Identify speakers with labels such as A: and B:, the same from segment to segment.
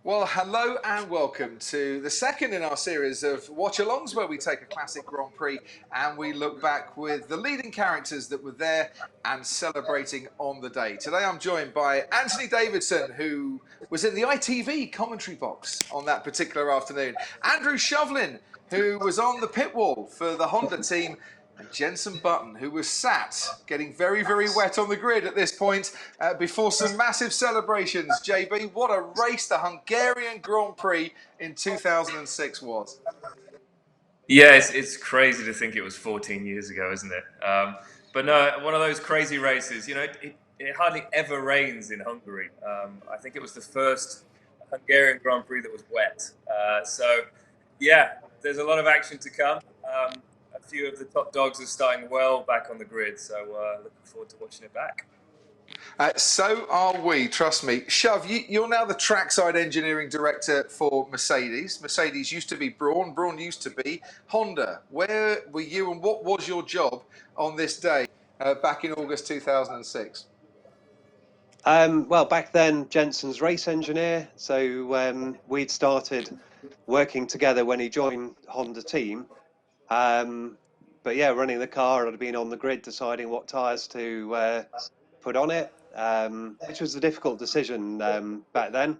A: Well, hello and welcome to the second in our series of watch-alongs, where we take a classic Grand Prix and we look back with the leading characters that were there and celebrating on the day. Today I'm joined by Anthony Davidson, who was in the ITV commentary box on that particular afternoon, Andrew Shovlin, who was on the pit wall for the Honda team, and Jenson Button, who was sat getting very, very wet on the grid at this point before some massive celebrations. JB, what a race the Hungarian Grand Prix in 2006 was.
B: Yeah, it's crazy to think it was 14 years ago, isn't it? But no, one of those crazy races. You know, it hardly ever rains in Hungary. I think it was the first Hungarian Grand Prix that was wet. So, yeah, there's a lot of action to come. A few of the top dogs are starting well back on the grid, so looking forward to watching it back.
A: So are we, trust me. Shov, you're now the trackside engineering director for Mercedes. Mercedes used to be Brawn used to be Honda. Where were you and what was your job on this day back in August 2006?
C: Well, back then, Jenson's race engineer, so we'd started working together when he joined Honda team. But yeah, running the car, I'd been on the grid deciding what tyres to put on it, which was a difficult decision back then.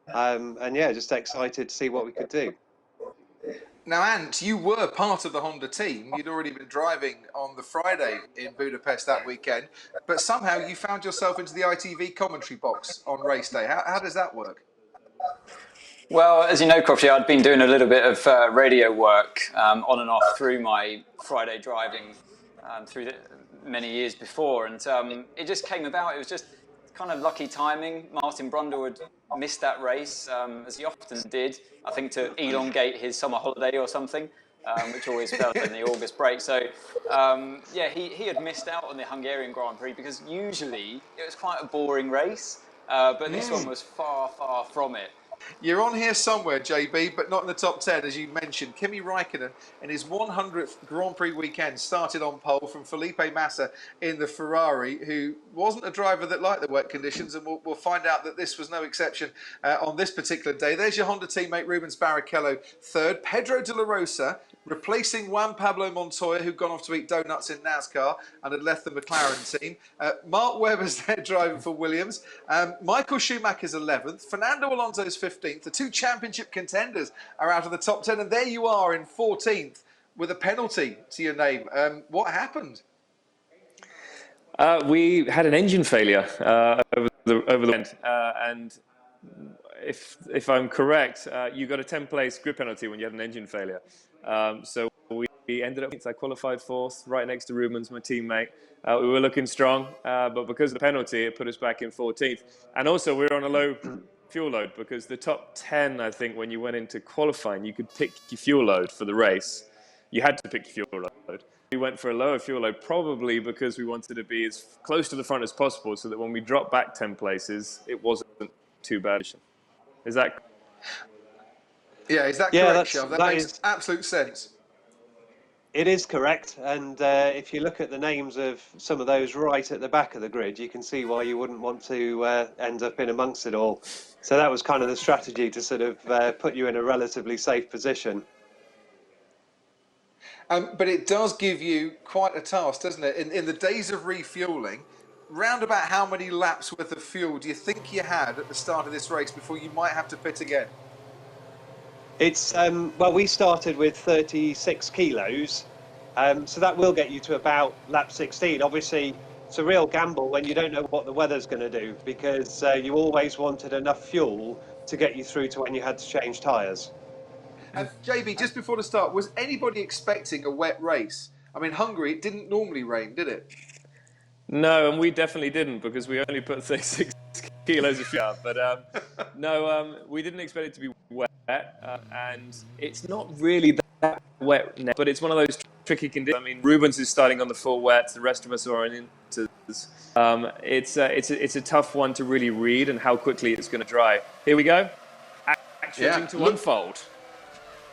C: And yeah, just excited to see what we could do.
A: Now, Ant, you were part of the Honda team. You'd already been driving on the Friday in Budapest that weekend, but somehow you found yourself into the ITV commentary box on race day. How does that work?
D: Well, as you know, Croft, I'd been doing a little bit of radio work on and off through my Friday driving through many years before, and it just came about. It was just kind of lucky timing. Martin Brundle had missed that race, as he often did, I think to elongate his summer holiday or something, which always fell in the August break. So, yeah, he had missed out on the Hungarian Grand Prix because usually it was quite a boring race, but this one was far, far from it.
A: You're on here somewhere, JB, but not in the top 10, as you mentioned. Kimi Räikkönen, in his 100th Grand Prix weekend, started on pole from Felipe Massa in the Ferrari, who wasn't a driver that liked the wet conditions, and we'll find out that this was no exception on this particular day. There's your Honda teammate, Rubens Barrichello, third. Pedro de la Rosa, replacing Juan Pablo Montoya, who'd gone off to eat donuts in NASCAR and had left the McLaren team. Mark Webber's there driving for Williams. Michael Schumacher's 11th. Fernando Alonso's 15th. The two championship contenders are out of the top 10. And there you are in 14th with a penalty to your name. What happened?
B: We had an engine failure over the weekend. And if I'm correct, you got a 10-place grid penalty when you had an engine failure. So we ended up, I qualified fourth, right next to Rubens, my teammate. We were looking strong, but because of the penalty, it put us back in 14th. And also, we were on a low fuel load because the top 10, I think, when you went into qualifying, you could pick your fuel load for the race. You had to pick your fuel load. We went for a lower fuel load, probably because we wanted to be as close to the front as possible so that when we dropped back 10 places, it wasn't too bad. Is that correct?
A: Yeah, is that correct, Shov? That makes absolute sense.
C: It is correct, and if you look at the names of some of those right at the back of the grid, you can see why you wouldn't want to end up in amongst it all. So that was kind of the strategy to sort of put you in a relatively safe position.
A: But it does give you quite a task, doesn't it? In the days of refuelling, round about how many laps worth of fuel do you think you had at the start of this race before you might have to pit again?
C: It's well, we started with 36 kilos, so that will get you to about lap 16. Obviously, it's a real gamble when you don't know what the weather's going to do, because you always wanted enough fuel to get you through to when you had to change tyres.
A: JB, just before the start, was anybody expecting a wet race? I mean, Hungary, it didn't normally rain, did it?
B: No, and we definitely didn't because we only put 36 kilos of fuel. But no, we didn't expect it to be wet, and it's not really that wet now, but it's one of those tricky conditions. I mean, Rubens is starting on the full wet, the rest of us are on into this. It's a tough one to really read and how quickly it's going to dry. Here we go. Action to unfold.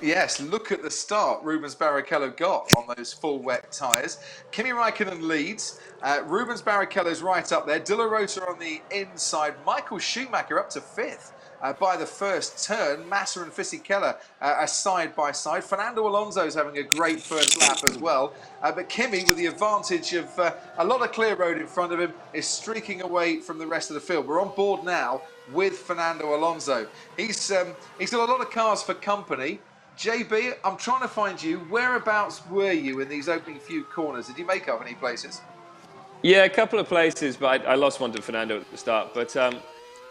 A: Yes, look at the start Rubens Barrichello got on those full wet tyres. Kimi Räikkönen leads. Rubens Barrichello's right up there. De La Rosa on the inside. Michael Schumacher up to 5th by the first turn. Massa and Fisichella are side by side. Fernando Alonso's having a great first lap as well. But Kimi, with the advantage of a lot of clear road in front of him, is streaking away from the rest of the field. We're on board now with Fernando Alonso. He's got a lot of cars for company. JB, I'm trying to find you. Whereabouts were you in these opening few corners? Did you make up any places?
B: Yeah, a couple of places, but I lost one to Fernando at the start. But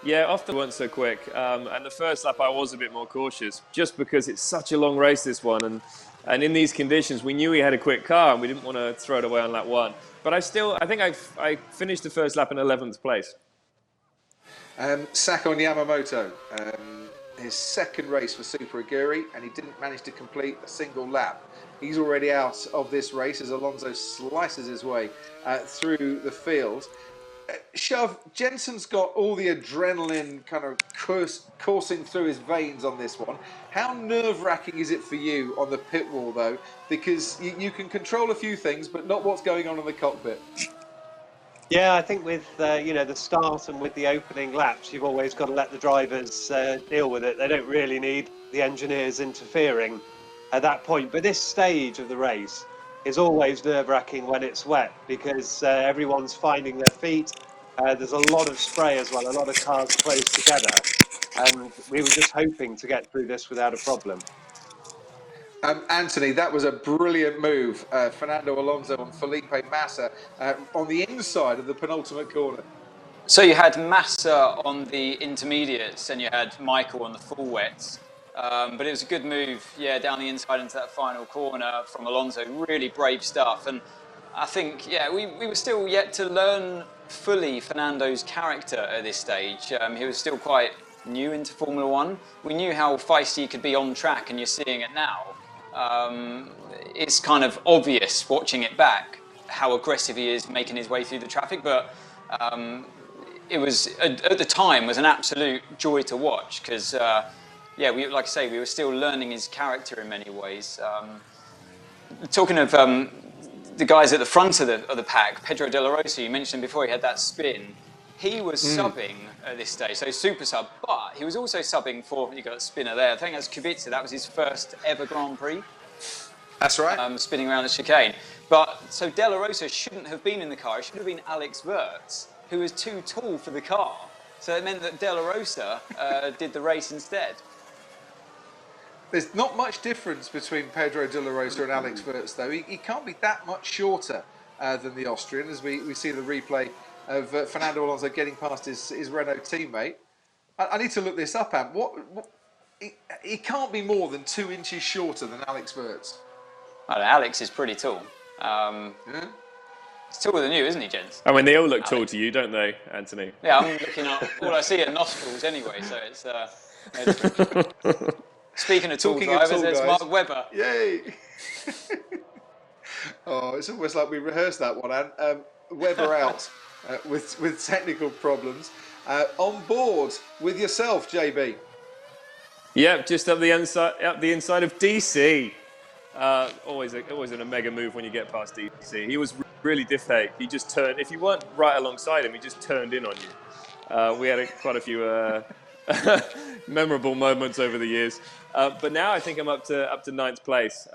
B: yeah, often weren't so quick. And the first lap, I was a bit more cautious, just because it's such a long race, this one. And in these conditions, we knew he had a quick car, and we didn't want to throw it away on lap one. But I think I finished the first lap in 11th place.
A: Sakon Yamamoto, his second race for Super Aguri, and he didn't manage to complete a single lap. He's already out of this race as Alonso slices his way through the field. Shove, Jenson's got all the adrenaline kind of coursing through his veins on this one. How nerve-wracking is it for you on the pit wall, though? Because you can control a few things, but not what's going on in the cockpit.
C: Yeah, I think with the start and with the opening laps, you've always got to let the drivers deal with it. They don't really need the engineers interfering at that point. But this stage of the race is always nerve-wracking when it's wet, because everyone's finding their feet. There's a lot of spray as well, a lot of cars close together, and we were just hoping to get through this without a problem.
A: Anthony, that was a brilliant move. Fernando Alonso and Felipe Massa on the inside of the penultimate corner.
D: So you had Massa on the intermediates and you had Michael on the full wets. But it was a good move, yeah, down the inside into that final corner from Alonso. Really brave stuff. And I think, yeah, we were still yet to learn fully Fernando's character at this stage. He was still quite new into Formula One. We knew how feisty he could be on track, and you're seeing it now. It's kind of obvious watching it back how aggressive he is making his way through the traffic, but it was at the time was an absolute joy to watch, because yeah, like I say, we were still learning his character in many ways. Talking of the guys at the front of the pack, Pedro De La Rosa, you mentioned before, he had that spin. He was subbing at this stage, so super sub, but he was also subbing for, you got a spinner there, I think that's Kubica, that was his first ever Grand Prix.
A: That's right.
D: Spinning around the chicane. But, so De La Rosa shouldn't have been in the car, it should have been Alex Wurz, who was too tall for the car. So it meant that De La Rosa did the race instead.
A: There's not much difference between Pedro De La Rosa and Alex Wurz, though. He can't be that much shorter than the Austrian, as we see the replay of Fernando Alonso getting past his Renault teammate. I need to look this up, Am. He can't be more than 2 inches shorter than Alex Wurz.
D: Alex is pretty tall.
A: Yeah.
D: He's taller than you, isn't he, gents?
B: I mean, they all look tall to you, don't they, Anthony?
D: Yeah, I'm looking up. All I see are nostrils anyway, so it's no different. Speaking of tall drivers, there's Mark Webber.
A: Yay! Oh, it's almost like we rehearsed that one, Anne. Webber out with technical problems. On board with yourself, JB.
B: Yep, just up the inside of DC. Always in a mega move when you get past DC. He was really difficult. He just turned. If you weren't right alongside him, he just turned in on you. We had quite a few memorable moments over the years. But now I think I'm up to 9th place.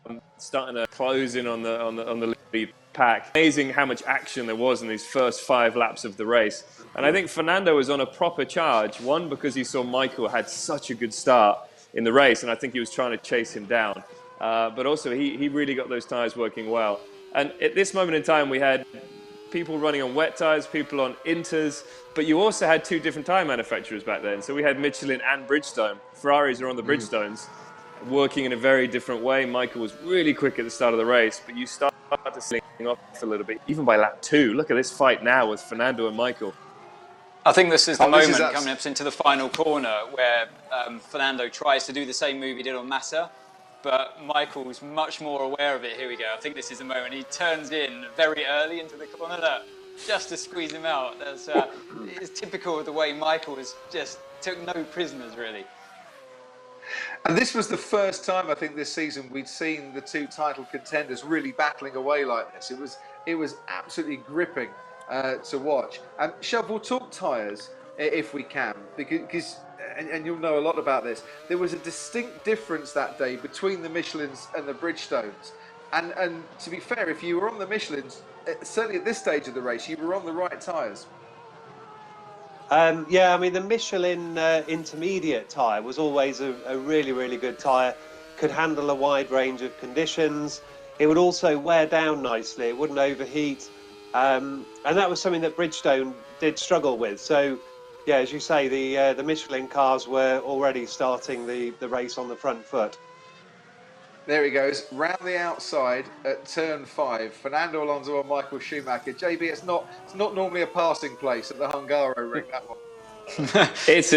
B: I'm starting to close in on the lead pack. Amazing how much action there was in these first 5 laps of the race. And I think Fernando was on a proper charge. One, because he saw Michael had such a good start in the race, and I think he was trying to chase him down. But also he really got those tyres working well. And at this moment in time, we had people running on wet tyres, people on inters, but you also had 2 different tyre manufacturers back then. So we had Michelin and Bridgestone. Ferraris are on the Bridgestones, working in a very different way. Michael was really quick at the start of the race, but you start to sling off a little bit, even by lap 2. Look at this fight now with Fernando and Michael.
D: I think this is the moment coming up into the final corner where Fernando tries to do the same move he did on Massa, but Michael's much more aware of it. Here we go. I think this is the moment. He turns in very early into the corner there, just to squeeze him out. That's it's typical of the way Michael has just took no prisoners, really.
A: And this was the first time, I think, this season we'd seen the 2 title contenders really battling away like this. It was absolutely gripping to watch. Shove, we'll talk tyres if we can, because and you'll know a lot about this. There was a distinct difference that day between the Michelins and the Bridgestones, and to be fair, if you were on the Michelins, certainly at this stage of the race, you were on the right tyres.
C: Yeah, I mean, the Michelin intermediate tyre was always a really, really good tyre. Could handle a wide range of conditions. It would also wear down nicely. It wouldn't overheat. And that was something that Bridgestone did struggle with. So, yeah, as you say, the Michelin cars were already starting the race on the front foot.
A: There he goes, round the outside at turn 5. Fernando Alonso and Michael Schumacher. JB, it's not normally a passing place at the Hungaro ring, that one.
B: It's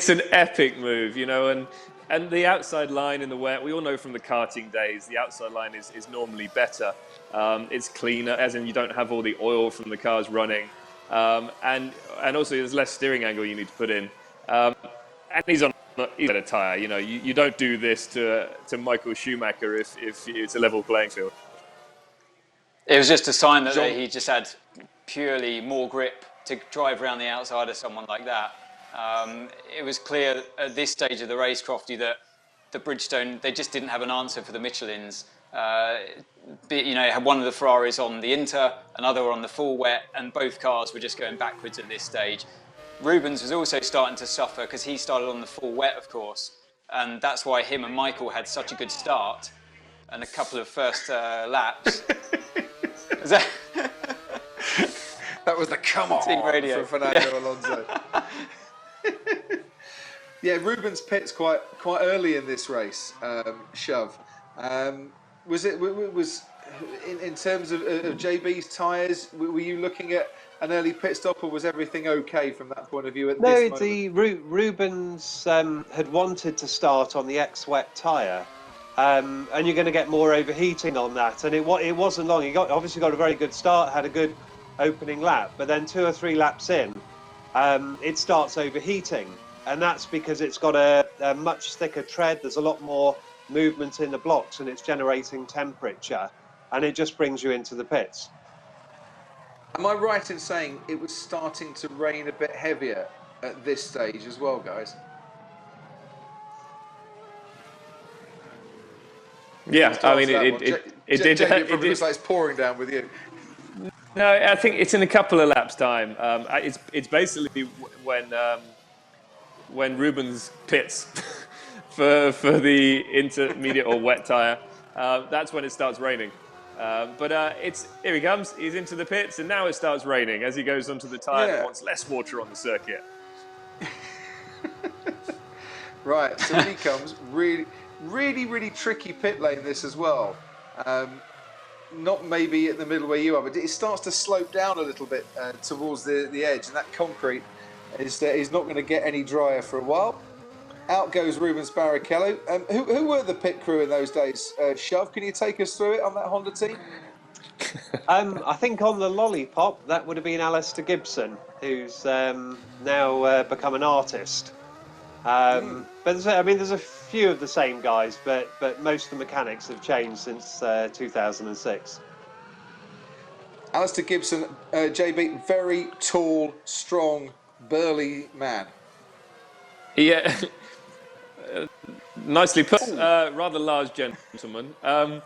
B: an epic move, you know, and the outside line in the wet, we all know from the karting days, the outside line is normally better. It's cleaner, as in you don't have all the oil from the cars running. And also there's less steering angle you need to put in. And he's on a tyre, you know, you don't do this to Michael Schumacher if it's a level playing field.
D: It was just a sign that he just had purely more grip to drive around the outside of someone like that. It was clear at this stage of the race, Crofty, that the Bridgestone, they just didn't have an answer for the Michelins. You know, had one of the Ferraris on the Inter, another on the full wet, and both cars were just going backwards at this stage. Rubens was also starting to suffer because he started on the full wet, of course, and that's why him and Michael had such a good start and a couple of first laps.
A: That was the come on
D: radio
A: for Fernando Alonso. Yeah, Rubens pits quite early in this race. Shove. Was in terms of JB's tyres? Were you looking at an early pit stop, or was everything okay from that point of view at this moment?
C: Rubens had wanted to start on the X-Wet tyre, and you're going to get more overheating on that. And it wasn't long. He obviously got a very good start, had a good opening lap, but then 2 or 3 laps in, it starts overheating, and that's because it's got a much thicker tread. There's a lot more movement in the blocks, and it's generating temperature, and it just brings you into the pits.
A: Am I right in saying it was starting to rain a bit heavier at this stage as well, guys?
B: Yeah, I mean, it did.
A: It probably looks like it's pouring down with you.
B: No, I think it's in a couple of laps' time. It's basically when Rubens pits for the intermediate or wet tyre. That's when it starts raining. But here he comes. He's into the pits, and now it starts raining as he goes onto the tyre and wants less water on the circuit.
A: Right, so he comes. Really tricky pit lane this as well. Not maybe at the middle where you are, but it starts to slope down a little bit towards the edge, and that concrete is not going to get any drier for a while. Out goes Rubens Barrichello. Who were the pit crew in those days? Shove, can you take us through it on that Honda team?
C: I think on the Lollipop, that would have been Alistair Gibson, who's now become an artist. But there's a few of the same guys, but most of the mechanics have changed since 2006.
A: Alistair Gibson, JB, very tall, strong, burly man.
B: Yeah, nicely put. Rather large gentleman. I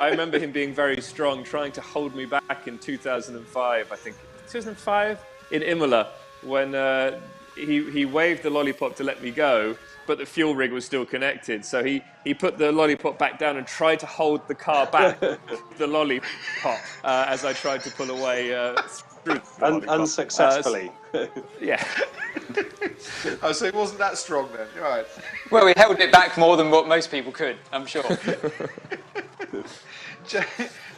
B: remember him being very strong, trying to hold me back in 2005. I think 2005 in Imola when. He waved the lollipop to let me go, but the fuel rig was still connected. So he put the lollipop back down and tried to hold the car back, the lollipop, as I tried to pull away through the lollipop.
C: Unsuccessfully.
B: Yeah.
A: Oh, so it wasn't that strong then, right?
D: Well, we held it back more than what most people could, I'm sure.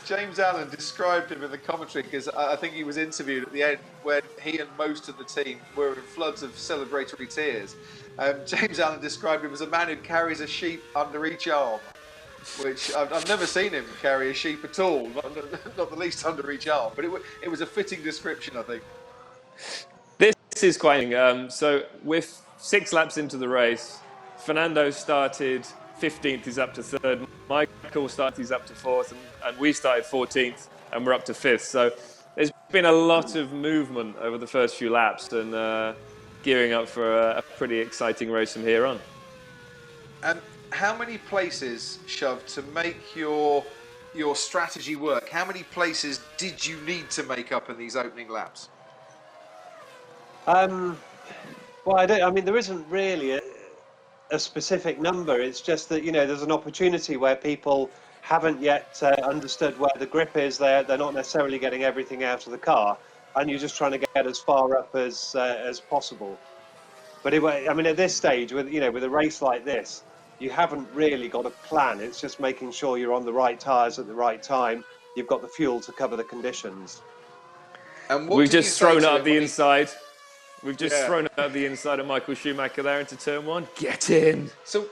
A: James Allen described him in the commentary because I think he was interviewed at the end when he and most of the team were in floods of celebratory tears. James Allen described him as a man who carries a sheep under each arm, which I've never seen him carry a sheep at all, not the least under each arm, but it was a fitting description, I think.
B: This is quite so with 6 laps into the race, Fernando started 15th, he's up to 3rd. Michael started, he's up to 4th, and we started 14th, and we're up to 5th. So there's been a lot of movement over the first few laps, and gearing up for a pretty exciting race from here on.
A: And how many places, Shove, to make your strategy work? How many places did you need to make up in these opening laps?
C: Well, I mean, there isn't really a specific number. It's just that, there's an opportunity where people haven't yet understood where the grip is. They're not necessarily getting everything out of the car, and you're just trying to get as far up as possible. But I mean, at this stage, with a race like this, you haven't really got a plan. It's just making sure you're on the right tyres at the right time. You've got the fuel to cover the conditions.
A: And what
B: We've
A: did you
B: just
A: say
B: thrown
A: to
B: out
A: him
B: the
A: when
B: inside. We've just
A: Yeah.
B: thrown out the inside of Michael Schumacher there into turn one. Get in.
A: So,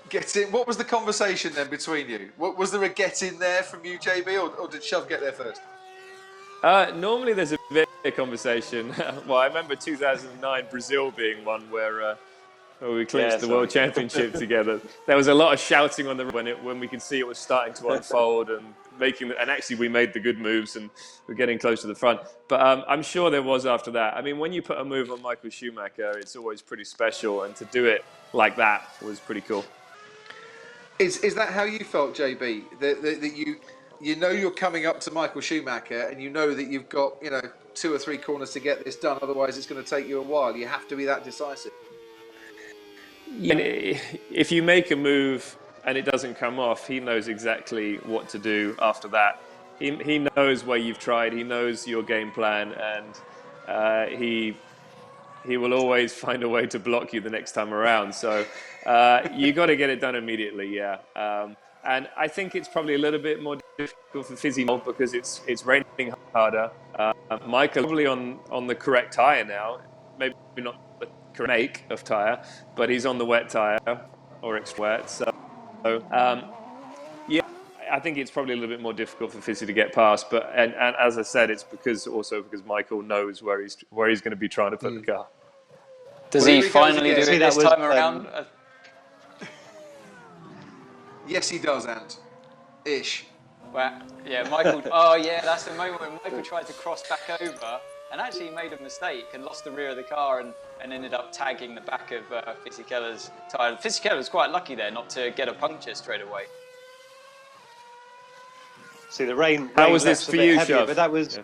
A: get in. What was the conversation then between you? Was there a get in there from you, JB, or did Shove get there first?
B: Normally there's a bit of conversation. Well, I remember 2009 Brazil being one where we clinched the world championship together. There was a lot of shouting on the when we could see it was starting to unfold and actually we made the good moves and we're getting close to the front. But I'm sure there was after that. I mean, when you put a move on Michael Schumacher, it's always pretty special, and to do it like that was pretty cool.
A: Is that how you felt, JB? That you know you're coming up to Michael Schumacher and you know that you've got 2 or 3 corners to get this done. Otherwise, it's going to take you a while. You have to be that decisive.
B: Yeah, if you make a move and it doesn't come off, he knows exactly what to do after that. He knows where you've tried. He knows your game plan, and he will always find a way to block you the next time around. So you got to get it done immediately, yeah. And I think it's probably a little bit more difficult for Fizzy now because it's raining harder. Michael probably on the correct tyre now. Maybe not the correct make of tyre, but he's on the wet tyre or extra wet. So yeah, I think it's probably a little bit more difficult for Fizzy to get past. But and as I said, it's because Michael knows where he's going to be trying to put the car.
D: Does he finally do it this time around?
A: Yes, he does, Ant. Ish.
D: Well, yeah, Michael. Oh, yeah, that's the moment when Michael tried to cross back over and actually made a mistake and lost the rear of the car and ended up tagging the back of Fisichella's tyre. Fisichella was quite lucky there not to get a puncture straight away.
C: See, the rain.
B: How was this for you,
C: Shove? But that was.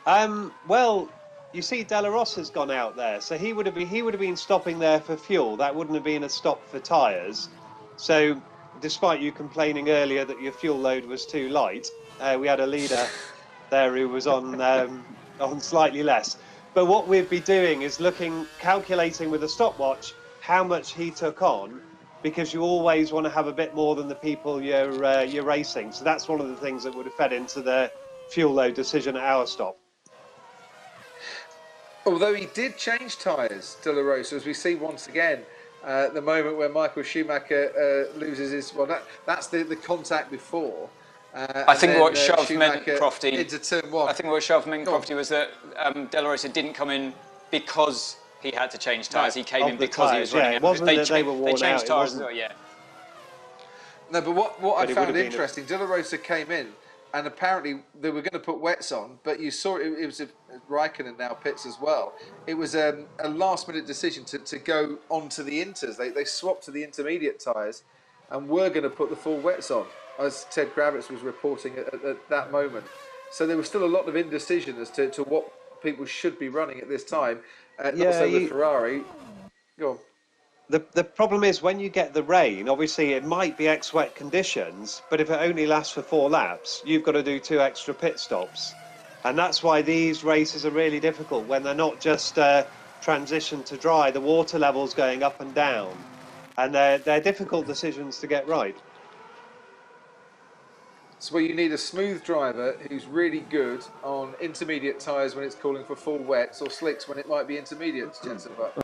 C: Yeah. Well, you see, De La Rosa's gone out there, so he would have been stopping there for fuel. That wouldn't have been a stop for tyres. So, despite you complaining earlier that your fuel load was too light, we had a leader there who was on slightly less. But what we'd be doing is calculating with a stopwatch how much he took on, because you always want to have a bit more than the people you're racing. So that's one of the things that would have fed into the fuel load decision at our stop.
A: Although he did change tyres, De La Rosa, as we see once again. The moment where Michael Schumacher loses his... Well, that's the contact before.
D: I think what Shove meant, Crofty...
A: Into turn one.
D: I think what Shove meant, Crofty, was that De La Rosa didn't come in because he had to change tyres. He came in because he was running out.
C: It wasn't that they were worn out.
D: They changed tyres as well, yeah.
A: No, but what I found interesting, De La Rosa came in and apparently they were going to put wets on, but you saw it was Raikkonen now pits as well. It was a last-minute decision to go onto the inters. They swapped to the intermediate tyres and were going to put the full wets on, as Ted Kravitz was reporting at that moment. So there was still a lot of indecision as to what people should be running at this time. Not so the Ferrari. Go on.
C: The problem is when you get the rain, obviously it might be ex-wet conditions, but if it only lasts for 4 laps, you've got to do 2 extra pit stops. And that's why these races are really difficult when they're not just transition to dry. The water level's going up and down, and they're difficult decisions to get right.
A: So you need a smooth driver who's really good on intermediate tyres when it's calling for full wets, or slicks when it might be intermediates, Jenson Button.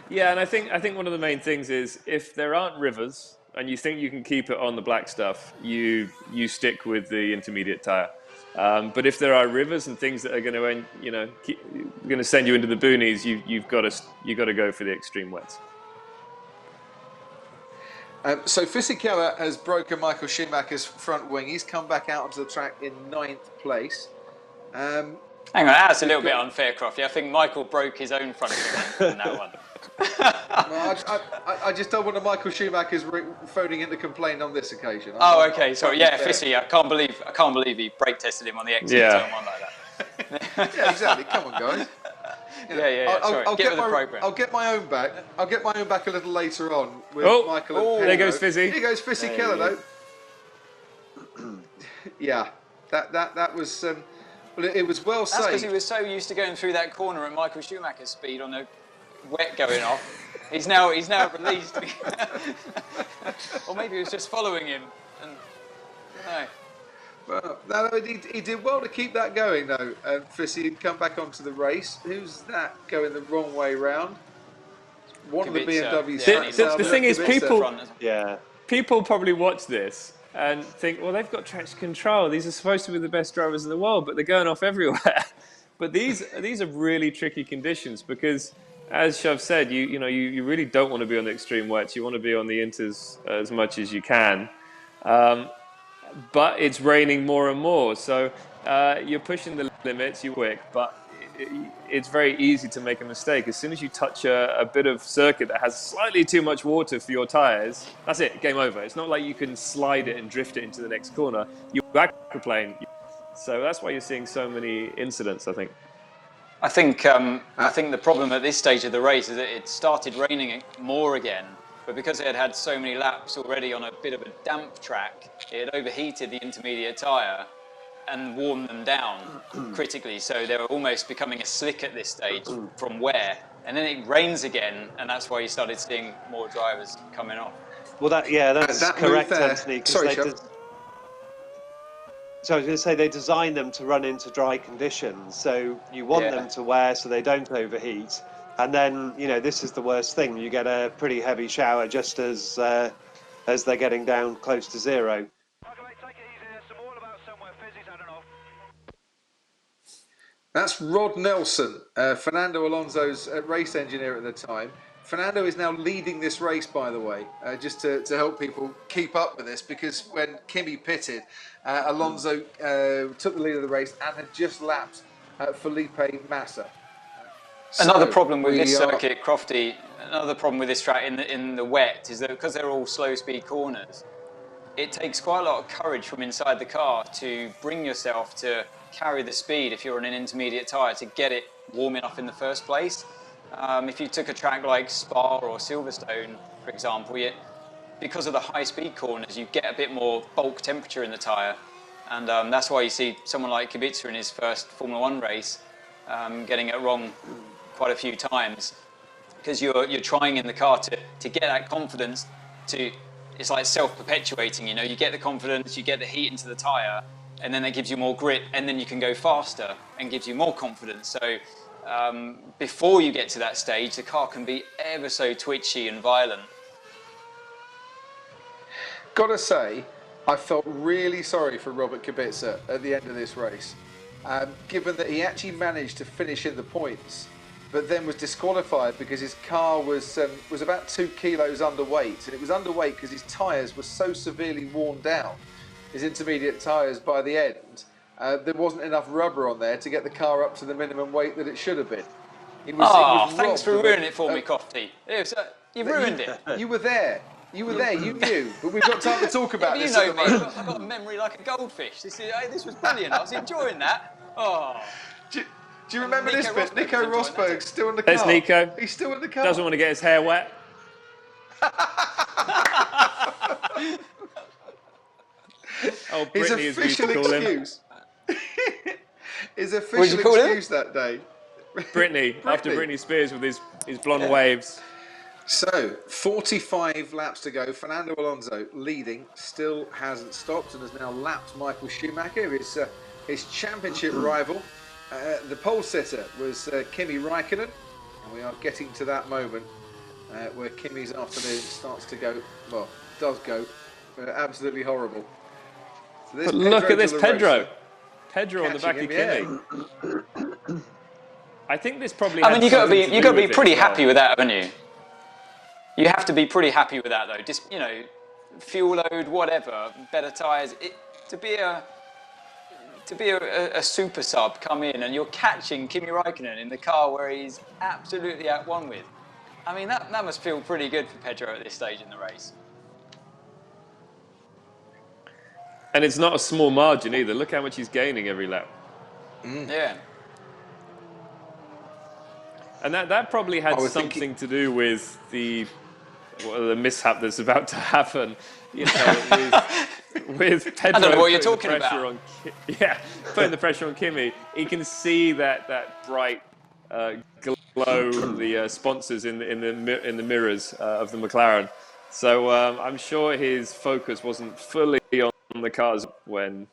B: Yeah, and I think one of the main things is if there aren't rivers and you think you can keep it on the black stuff, you stick with the intermediate tyre. But if there are rivers and things that are going to send you into the boonies, you've got to go for the extreme wets.
A: So Fisichella has broken Michael Schumacher's front wing. He's come back out onto the track in 9th place.
D: Hang on, that's a little bit unfair, Crofty. I think Michael broke his own front wing in that one.
A: I just don't want Michael Schumacher's phoning in to complain on this occasion.
D: Okay, sorry. Yeah, Fissy, I can't believe he brake tested him on the exit turn one like that.
A: Yeah, exactly. Come on, guys.
D: Sorry. Get with the program.
A: I'll get my own back. I'll get my own back a little later on with Michael.
B: There goes Fizzy.
A: Here goes Fisichella, though. Yeah, that was. Well, it was well saved.
D: That's because he was so used to going through that corner at Michael Schumacher's speed on the wet going off. He's now released. Or maybe he was just following him. And no.
A: Well, no, he did well to keep that going, though. And Fissy had come back onto the race. Who's that going the wrong way round? One of the BMWs.
B: The thing is, people probably watch this and think, well, they've got traction control. These are supposed to be the best drivers in the world, but they're going off everywhere. But these are really tricky conditions because, as Shov said, you really don't want to be on the extreme wets. You want to be on the inters as much as you can. But it's raining more and more, so you're pushing the limits. You're quick, but it's very easy to make a mistake. As soon as you touch a bit of circuit that has slightly too much water for your tyres, that's it, game over. It's not like you can slide it and drift it into the next corner. You aquaplane. So that's why you're seeing so many incidents, I think.
D: I think the problem at this stage of the race is that it started raining more again. But because it had had so many laps already on a bit of a damp track, it had overheated the intermediate tyre and warmed them down critically. So they were almost becoming a slick at this stage from wear. And then it rains again, and that's why you started seeing more drivers coming off.
C: Well, that's correct, Anthony.
A: Sorry,
C: So I was going to say they designed them to run into dry conditions. So you want them to wear so they don't overheat. And then, this is the worst thing. You get a pretty heavy shower just as they're getting down close to zero.
A: That's Rod Nelson, Fernando Alonso's race engineer at the time. Fernando is now leading this race, by the way, just to help people keep up with this, because when Kimi pitted, Alonso took the lead of the race and had just lapped Felipe Massa.
D: Another problem with this circuit, Crofty, another problem with this track in the wet is that because they're all slow speed corners, it takes quite a lot of courage from inside the car to bring yourself to carry the speed if you're on an intermediate tyre to get it warm enough in the first place. If you took a track like Spa or Silverstone, for example, because of the high speed corners, you get a bit more bulk temperature in the tyre. And that's why you see someone like Kubica in his first Formula 1 race getting it wrong quite a few times, because you're trying in the car to get that confidence it's like self-perpetuating, you get the confidence, you get the heat into the tyre, and then that gives you more grit, and then you can go faster and gives you more confidence. So before you get to that stage, the car can be ever so twitchy and violent.
A: Gotta say, I felt really sorry for Robert Kubica at the end of this race, given that he actually managed to finish in the points, but then was disqualified because his car was about 2 kilos underweight, and it was underweight because his tyres were so severely worn down, his intermediate tyres by the end, there wasn't enough rubber on there to get the car up to the minimum weight that it should have been.
D: Thanks for ruining it for me, Crofty. You ruined it.
A: You were there. You knew, but we've got time to talk about this.
D: You know me, I've got a memory like a goldfish. This was brilliant, I was enjoying that.
A: Do you remember this bit? Nico Rosberg's still in the car.
B: There's Nico.
A: He's still in the car.
B: Doesn't want to get his hair wet.
A: His official excuse. His official excuse that day.
B: Brittany, after Britney Spears with his blonde waves.
A: So, 45 laps to go. Fernando Alonso leading, still hasn't stopped and has now lapped Michael Schumacher, his championship rival. The pole sitter was Kimi Räikkönen, and we are getting to that moment where Kimi's afternoon starts to go, does go, absolutely horrible. So
B: but look at this Pedro. Pedro on the back of Kimi. I think this probably.
D: I mean, you got to be pretty happy with that, haven't you? You have to be pretty happy with that, though. Just fuel load, whatever, better tyres. To be a super sub come in and you're catching Kimi Raikkonen in the car where he's absolutely at one with. I mean, that must feel pretty good for Pedro at this stage in the race.
B: And it's not a small margin either. Look how much he's gaining every lap.
D: Yeah.
B: And that probably had something to do with the mishap that's about to happen. You know, with Pedro
D: I don't know what you're
B: putting the
D: talking
B: pressure
D: about.
B: putting the pressure on Kimi. He can see that bright glow from the sponsors in the mirrors of the McLaren. So I'm sure his focus wasn't fully on the cars when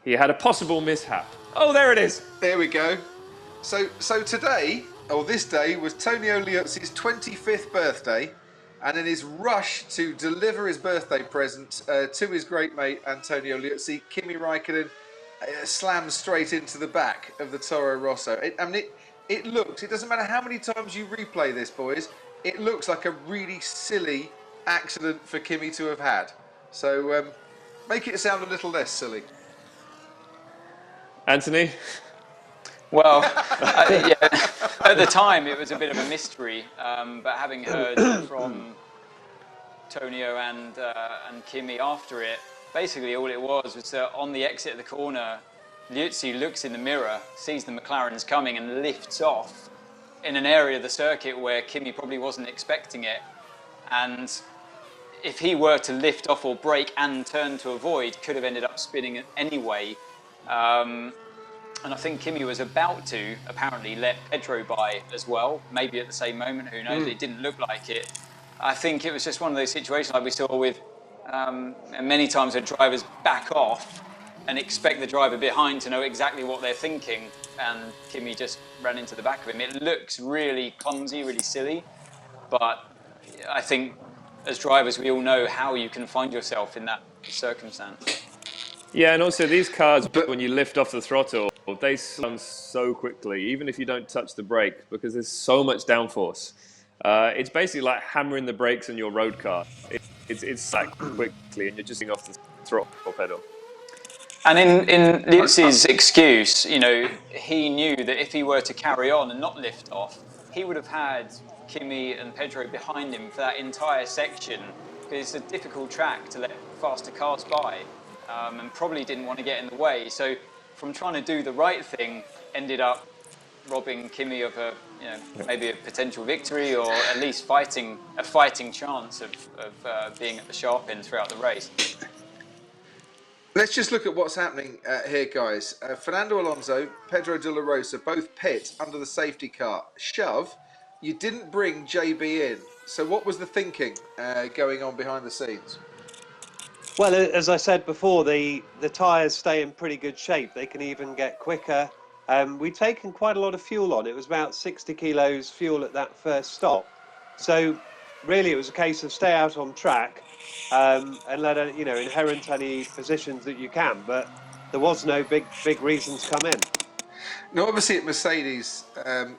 B: he had a possible mishap. Oh, there it is.
A: There we go. So today, or this day, was Tonio Liuzzi's 25th birthday, and in his rush to deliver his birthday present to his great mate Antonio Liuzzi, Kimi Raikkonen slams straight into the back of the Toro Rosso. It doesn't matter how many times you replay this, boys, it looks like a really silly accident for Kimi to have had. So make it sound a little less silly.
B: Anthony?
D: Well, at the time it was a bit of a mystery, but having heard from Tonio and Kimi after it, basically all it was that on the exit of the corner, Liuzzi looks in the mirror, sees the McLarens coming and lifts off in an area of the circuit where Kimi probably wasn't expecting it. And if he were to lift off or brake and turn to avoid, could have ended up spinning anyway. And I think Kimi was about to apparently let Pedro by as well, maybe at the same moment, who knows, it didn't look like it. I think it was just one of those situations like we saw with many times where drivers back off and expect the driver behind to know exactly what they're thinking, and Kimi just ran into the back of him. It looks really clumsy, really silly, but I think as drivers we all know how you can find yourself in that circumstance.
B: Yeah, and also these cars, when you lift off the throttle, they slow down so quickly, even if you don't touch the brake, because there's so much downforce. It's basically like hammering the brakes on your road car. It's that quickly, and you're just off the throttle pedal.
D: And in Liuzzi's excuse, you know, he knew that if he were to carry on and not lift off, he would have had Kimi and Pedro behind him for that entire section, because it's a difficult track to let faster cars by, and probably didn't want to get in the way. So from trying to do the right thing, ended up robbing Kimi of maybe a potential victory, or at least a fighting chance of being at the sharp end throughout the race.
A: Let's just look at what's happening here, guys. Fernando Alonso, Pedro de la Rosa, both pit under the safety car. Shove, you didn't bring JB in. So what was the thinking going on behind the scenes?
C: Well, as I said before, the tyres stay in pretty good shape. They can even get quicker. We'd taken quite a lot of fuel on. It was about 60 kilos fuel at that first stop. So really, it was a case of stay out on track and let inherent any positions that you can. But there was no big reason to come in.
A: Now, obviously, at Mercedes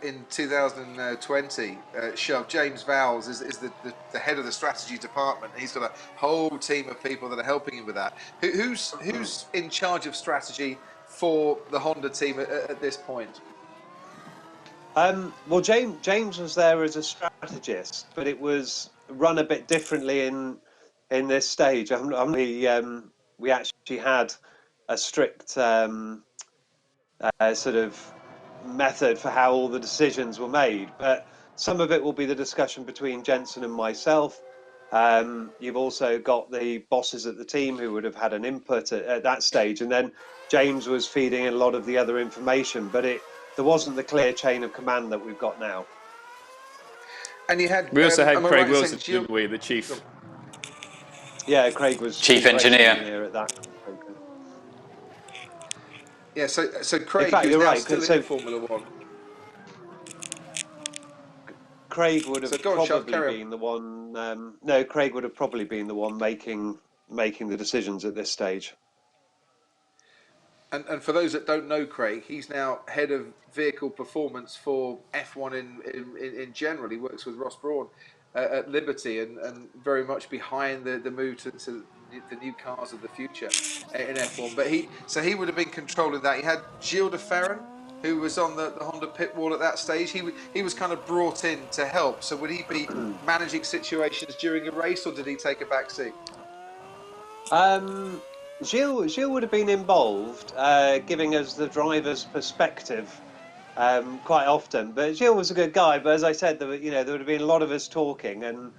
A: in 2020, Shove, James Vowles is the head of the strategy department. He's got a whole team of people that are helping him with that. Who's in charge of strategy for the Honda team at this point?
C: Well, James was there as a strategist, but it was run a bit differently in this stage. We actually had a strict sort of method for how all the decisions were made, but some of it will be the discussion between Jenson and myself. You've also got the bosses at the team who would have had an input at that stage, and then James was feeding in a lot of the other information, but there wasn't the clear chain of command that we've got now.
A: And you had
B: We also had Craig
A: right
B: Wilson, didn't we, the chief?
C: Yeah, Craig was
D: Chief engineer
C: at that.
A: Yeah, so Craig,
C: in fact,
A: who's
C: you're
A: now
C: right.
A: still
C: So
A: in Formula One.
C: Craig would have
A: Go on, Shove,
C: probably
A: carry on.
C: been the one. No, Craig would have probably been the one making the decisions at this stage.
A: And for those that don't know Craig, he's now head of vehicle performance for F1 in general. He works with Ross Brawn at Liberty, and very much behind the move to the new cars of the future in F1. But he would have been controlling that. He had Gilles de Ferran, who was on the Honda pit wall at that stage. He was kind of brought in to help. So would he be managing situations during a race, or did he take a back seat?
C: Gilles would have been involved, giving us the driver's perspective quite often. But Gilles was a good guy. But as I said, there would have been a lot of us talking and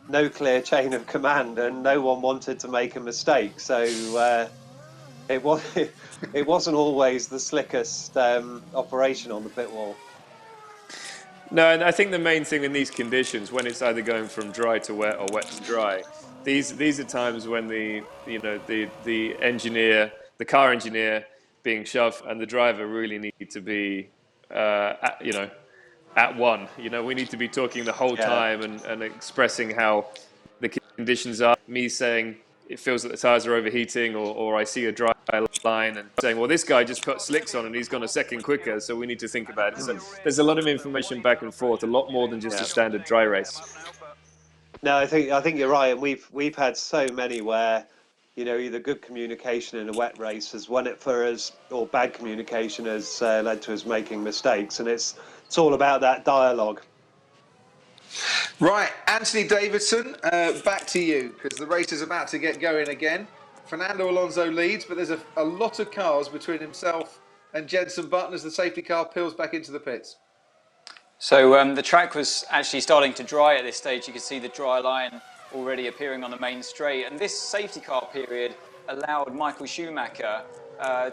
C: no clear chain of command, and no one wanted to make a mistake. So it wasn't always the slickest operation on the pit wall.
B: No, and I think the main thing in these conditions, when it's either going from dry to wet or wet to dry, these are times when the engineer, the car engineer, being shoved, and the driver really need to be at one. We need to be talking the whole time and expressing how the conditions are. Me saying it feels that the tires are overheating, or I see a dry line and saying, well, this guy just put slicks on and he's gone a second quicker, so we need to think about it. So there's a lot of information back and forth, a lot more than just a standard dry race.
C: No, I think you're right, and we've had so many where either good communication in a wet race has won it for us, or bad communication has led to us making mistakes, and it's all about that dialogue.
A: Right, Anthony Davidson, back to you, because the race is about to get going again. Fernando Alonso leads, but there's a lot of cars between himself and Jenson Button as the safety car peels back into the pits.
D: So the track was actually starting to dry at this stage. You could see the dry line already appearing on the main straight, and this safety car period allowed Michael Schumacher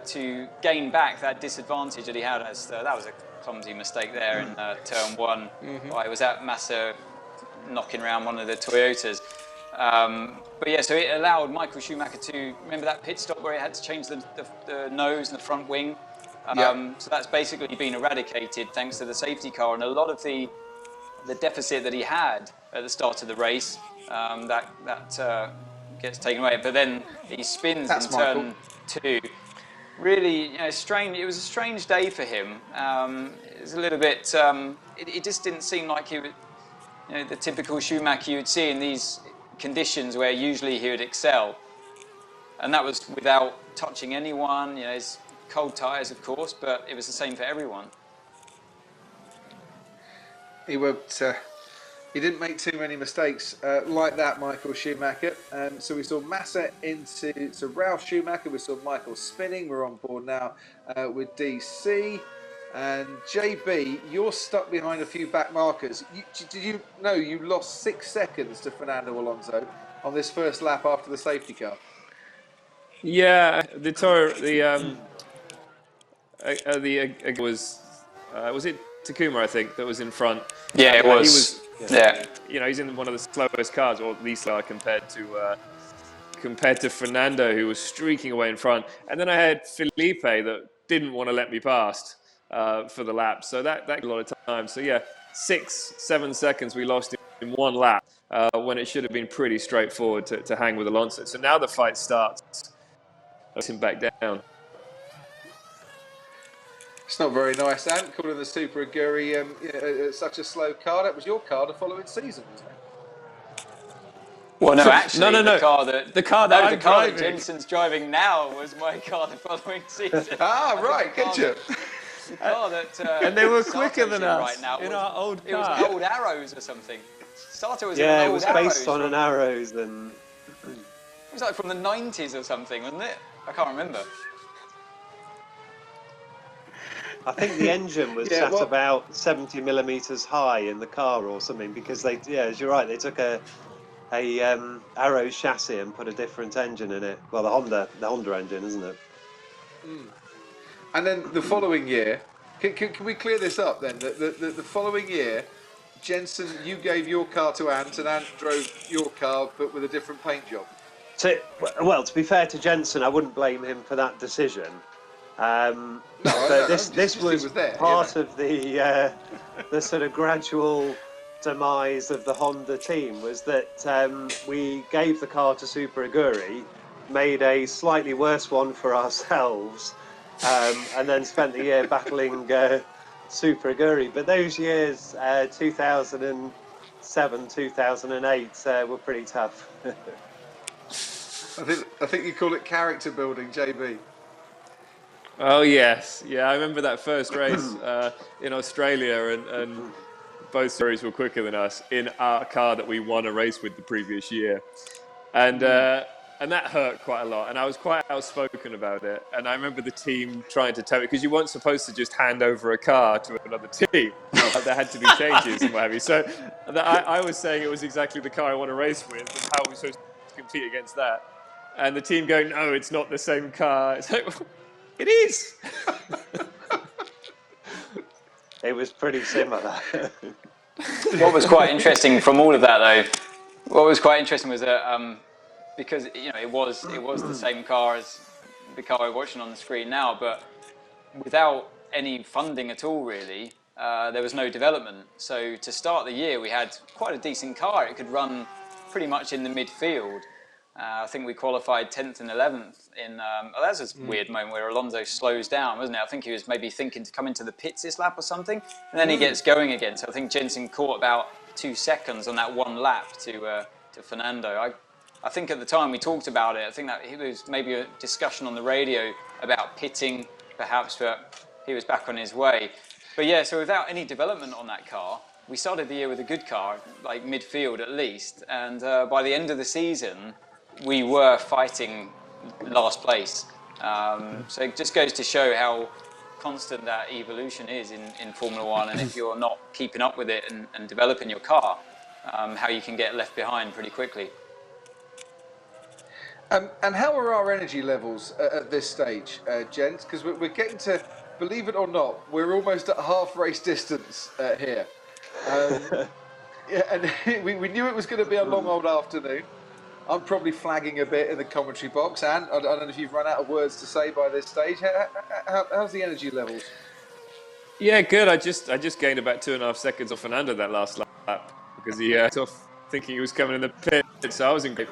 D: to gain back that disadvantage that he had. That was a clumsy mistake there in turn one. I was at Massa knocking around one of the Toyotas. But yeah, so it allowed Michael Schumacher to, remember that pit stop where he had to change the nose and the front wing? So that's basically been eradicated thanks to the safety car, and a lot of the deficit that he had at the start of the race, that gets taken away. But then he spins in turn two. Really, strange. It was a strange day for him. It was a little bit. It just didn't seem like he would, the typical Schumacher you would see in these conditions where usually he would excel. And that was without touching anyone. His cold tyres, of course, but it was the same for everyone.
A: He didn't make too many mistakes like that, Michael Schumacher. So we saw Massa into Ralf Schumacher. We saw Michael spinning. We're on board now with DC. And JB, you're stuck behind a few back markers. Did you know you lost 6 seconds to Fernando Alonso on this first lap after the safety car?
B: Yeah, was it Takuma, I think, that was in front?
D: Yeah, it was.
B: He's in one of the slowest cars, or at least compared to Fernando, who was streaking away in front. And then I had Felipe that didn't want to let me past for the lap. So that got a lot of time. So yeah, 6-7 seconds we lost in one lap when it should have been pretty straightforward to hang with Alonso. So now the fight starts. Him back down.
A: It's not very nice, Ant, calling the Super Aguri such a slow car. That was your car the following season, wasn't it?
D: Well, no, actually,
B: no.
D: The car that
B: driving.
D: Jenson's driving now was my car the following season.
A: Right, good job.
D: The car that
B: and they were quicker than us
D: right now
B: in our old car.
D: It was old Arrows or something. Sato was
C: it
D: old
C: was
D: Arrows
C: based on an Arrows, and
D: it was like from the 90s or something, wasn't it? I can't remember.
C: I think the engine was sat about 70 millimeters high in the car or something, because as you're right, they took a Arrows chassis and put a different engine in it. Well, the Honda engine, isn't it?
A: And then the following year, can we clear this up then? The following year, Jenson, you gave your car to Ant, and Ant drove your car, but with a different paint job.
C: To be fair to Jenson, I wouldn't blame him for that decision. But this was part of the sort of gradual demise of the Honda team. Was that we gave the car to Super Aguri, made a slightly worse one for ourselves, and then spent the year battling Super Aguri. But those years, 2003 2007, 2008 were pretty tough.
A: I think you call it character building, JB.
B: Oh yes, yeah, I remember that first race in Australia, and both series were quicker than us in our car that we won a race with the previous year, and that hurt quite a lot. And I was quite outspoken about it. And I remember the team trying to tell me, because you weren't supposed to just hand over a car to another team. There had to be changes and what have you. So I was saying it was exactly the car I want to race with, and how we're supposed to compete against that. And the team going, no, it's not the same car. It's like, it is.
C: It was pretty similar.
D: What was quite interesting from all of that, though, what was quite interesting was that because it was the same car as the car we're watching on the screen now, but without any funding at all, really, there was no development. So to start the year, we had quite a decent car. It could run pretty much in the midfield. I think we qualified 10th and 11th in, that was a weird moment where Alonso slows down, wasn't it? I think he was maybe thinking to come into the pits this lap or something, and then he gets going again. So I think Jenson caught about 2 seconds on that one lap to Fernando. I think at the time we talked about it, I think that it was maybe a discussion on the radio about pitting, perhaps, but he was back on his way. But yeah, so without any development on that car, we started the year with a good car, like midfield at least, and by the end of the season, we were fighting last place. So it just goes to show how constant that evolution is in Formula One, and if you're not keeping up with it and developing your car, how you can get left behind pretty quickly.
A: And how are our energy levels at this stage, gents? Because we're getting to, believe it or not, we're almost at half race distance here. Yeah, and we knew it was going to be a long old afternoon. I'm probably flagging a bit in the commentary box, and I don't know if you've run out of words to say by this stage. How's the energy levels?
B: Yeah, good. I just gained about 2.5 seconds off Fernando that last lap because he off thinking he was coming in the pit, so I was in great.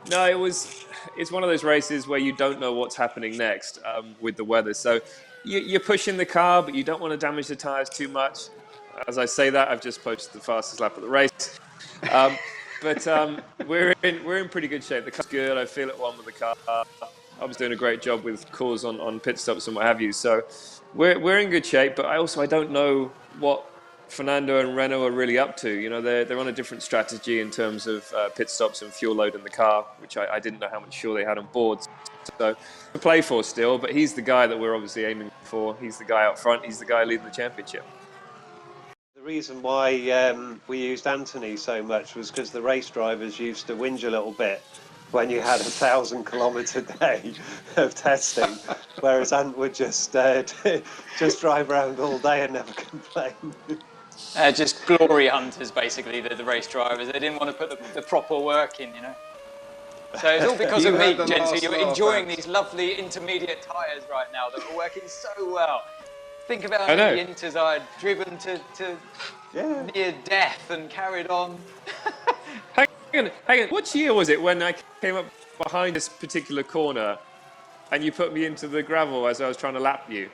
B: No, it's one of those races where you don't know what's happening next with the weather. So you're pushing the car, but you don't want to damage the tyres too much. As I say that, I've just posted the fastest lap of the race. But we're in pretty good shape. The car's good. I feel at one with the car. I was doing a great job with calls on pit stops and what have you. So we're in good shape. But I don't know what Fernando and Renault are really up to. They're on a different strategy in terms of pit stops and fuel load in the car, which I didn't know how much fuel they had on board. So to play for still. But he's the guy that we're obviously aiming for. He's the guy up front. He's the guy leading the championship.
C: The reason why we used Anthony so much was because the race drivers used to whinge a little bit when you had a 1,000-kilometre day of testing, whereas Ant would just drive around all day and never complain.
D: Just glory hunters, basically, the race drivers. They didn't want to put the proper work in, So it's all because of me, Jenson. You're enjoying these lovely intermediate tyres right now that are working so well. Think about how many inters I'd driven to near death and carried on.
B: Hang on. What year was it when I came up behind this particular corner and you put me into the gravel as I was trying to lap you?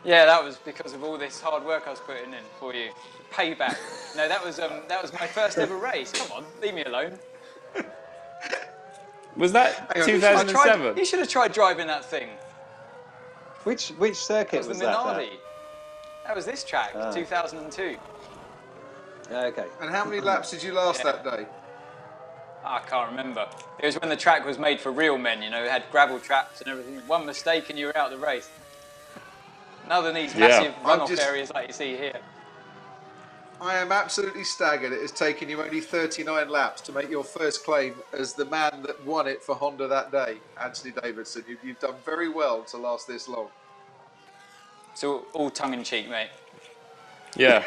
D: Yeah, that was because of all this hard work I was putting in for you. Payback. No, that was my first ever race. Come on, leave me alone.
B: Was that 2007?
D: You should have tried driving that thing.
C: Which circuit was that?
D: Minardi. That was this track, 2002.
C: Okay.
A: And how many laps did you last that day?
D: I can't remember. It was when the track was made for real men, it had gravel traps and everything. One mistake and you were out of the race. None of these massive runoff areas like you see here.
A: I am absolutely staggered. It has taken you only 39 laps to make your first claim as the man that won it for Honda that day, Anthony Davidson. You've done very well to last this long.
D: So all tongue-in-cheek, mate.
B: Yeah.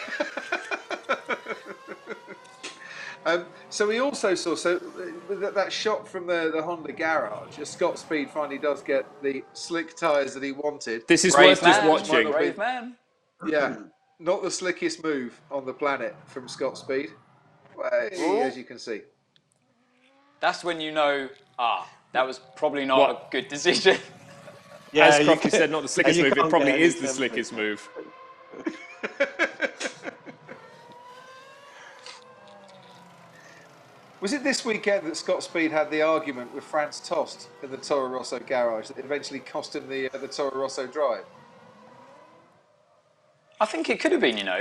A: So we also saw that shot from the Honda garage. Scott Speed finally does get the slick tyres that he wanted.
B: This is worth just watching.
D: Brave man.
A: Yeah. Not the slickest move on the planet from Scott Speed, as you can see.
D: That's when you know, that was probably not a good decision.
B: Yeah, as Croft said, not the slickest move, it probably is the slickest move.
A: Was it this weekend that Scott Speed had the argument with Franz Tost in the Toro Rosso garage that eventually cost him the Toro Rosso drive?
D: I think it could have been, you know.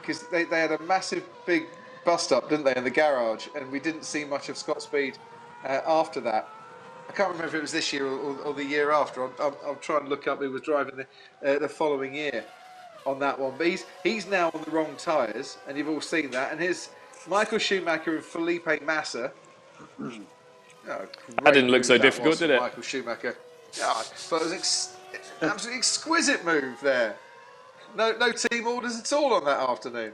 A: Because they had a massive big bust up, didn't they, in the garage, and we didn't see much of Scott Speed after that. I can't remember if it was this year or the year after. I'll try and look up who was driving the following year on that one. But he's now on the wrong tyres, and you've all seen that. And here's Michael Schumacher and Felipe Massa.
B: That didn't look so difficult, did it?
A: Michael Schumacher. Yeah, but it was an absolutely exquisite move there. No team orders at all on that afternoon.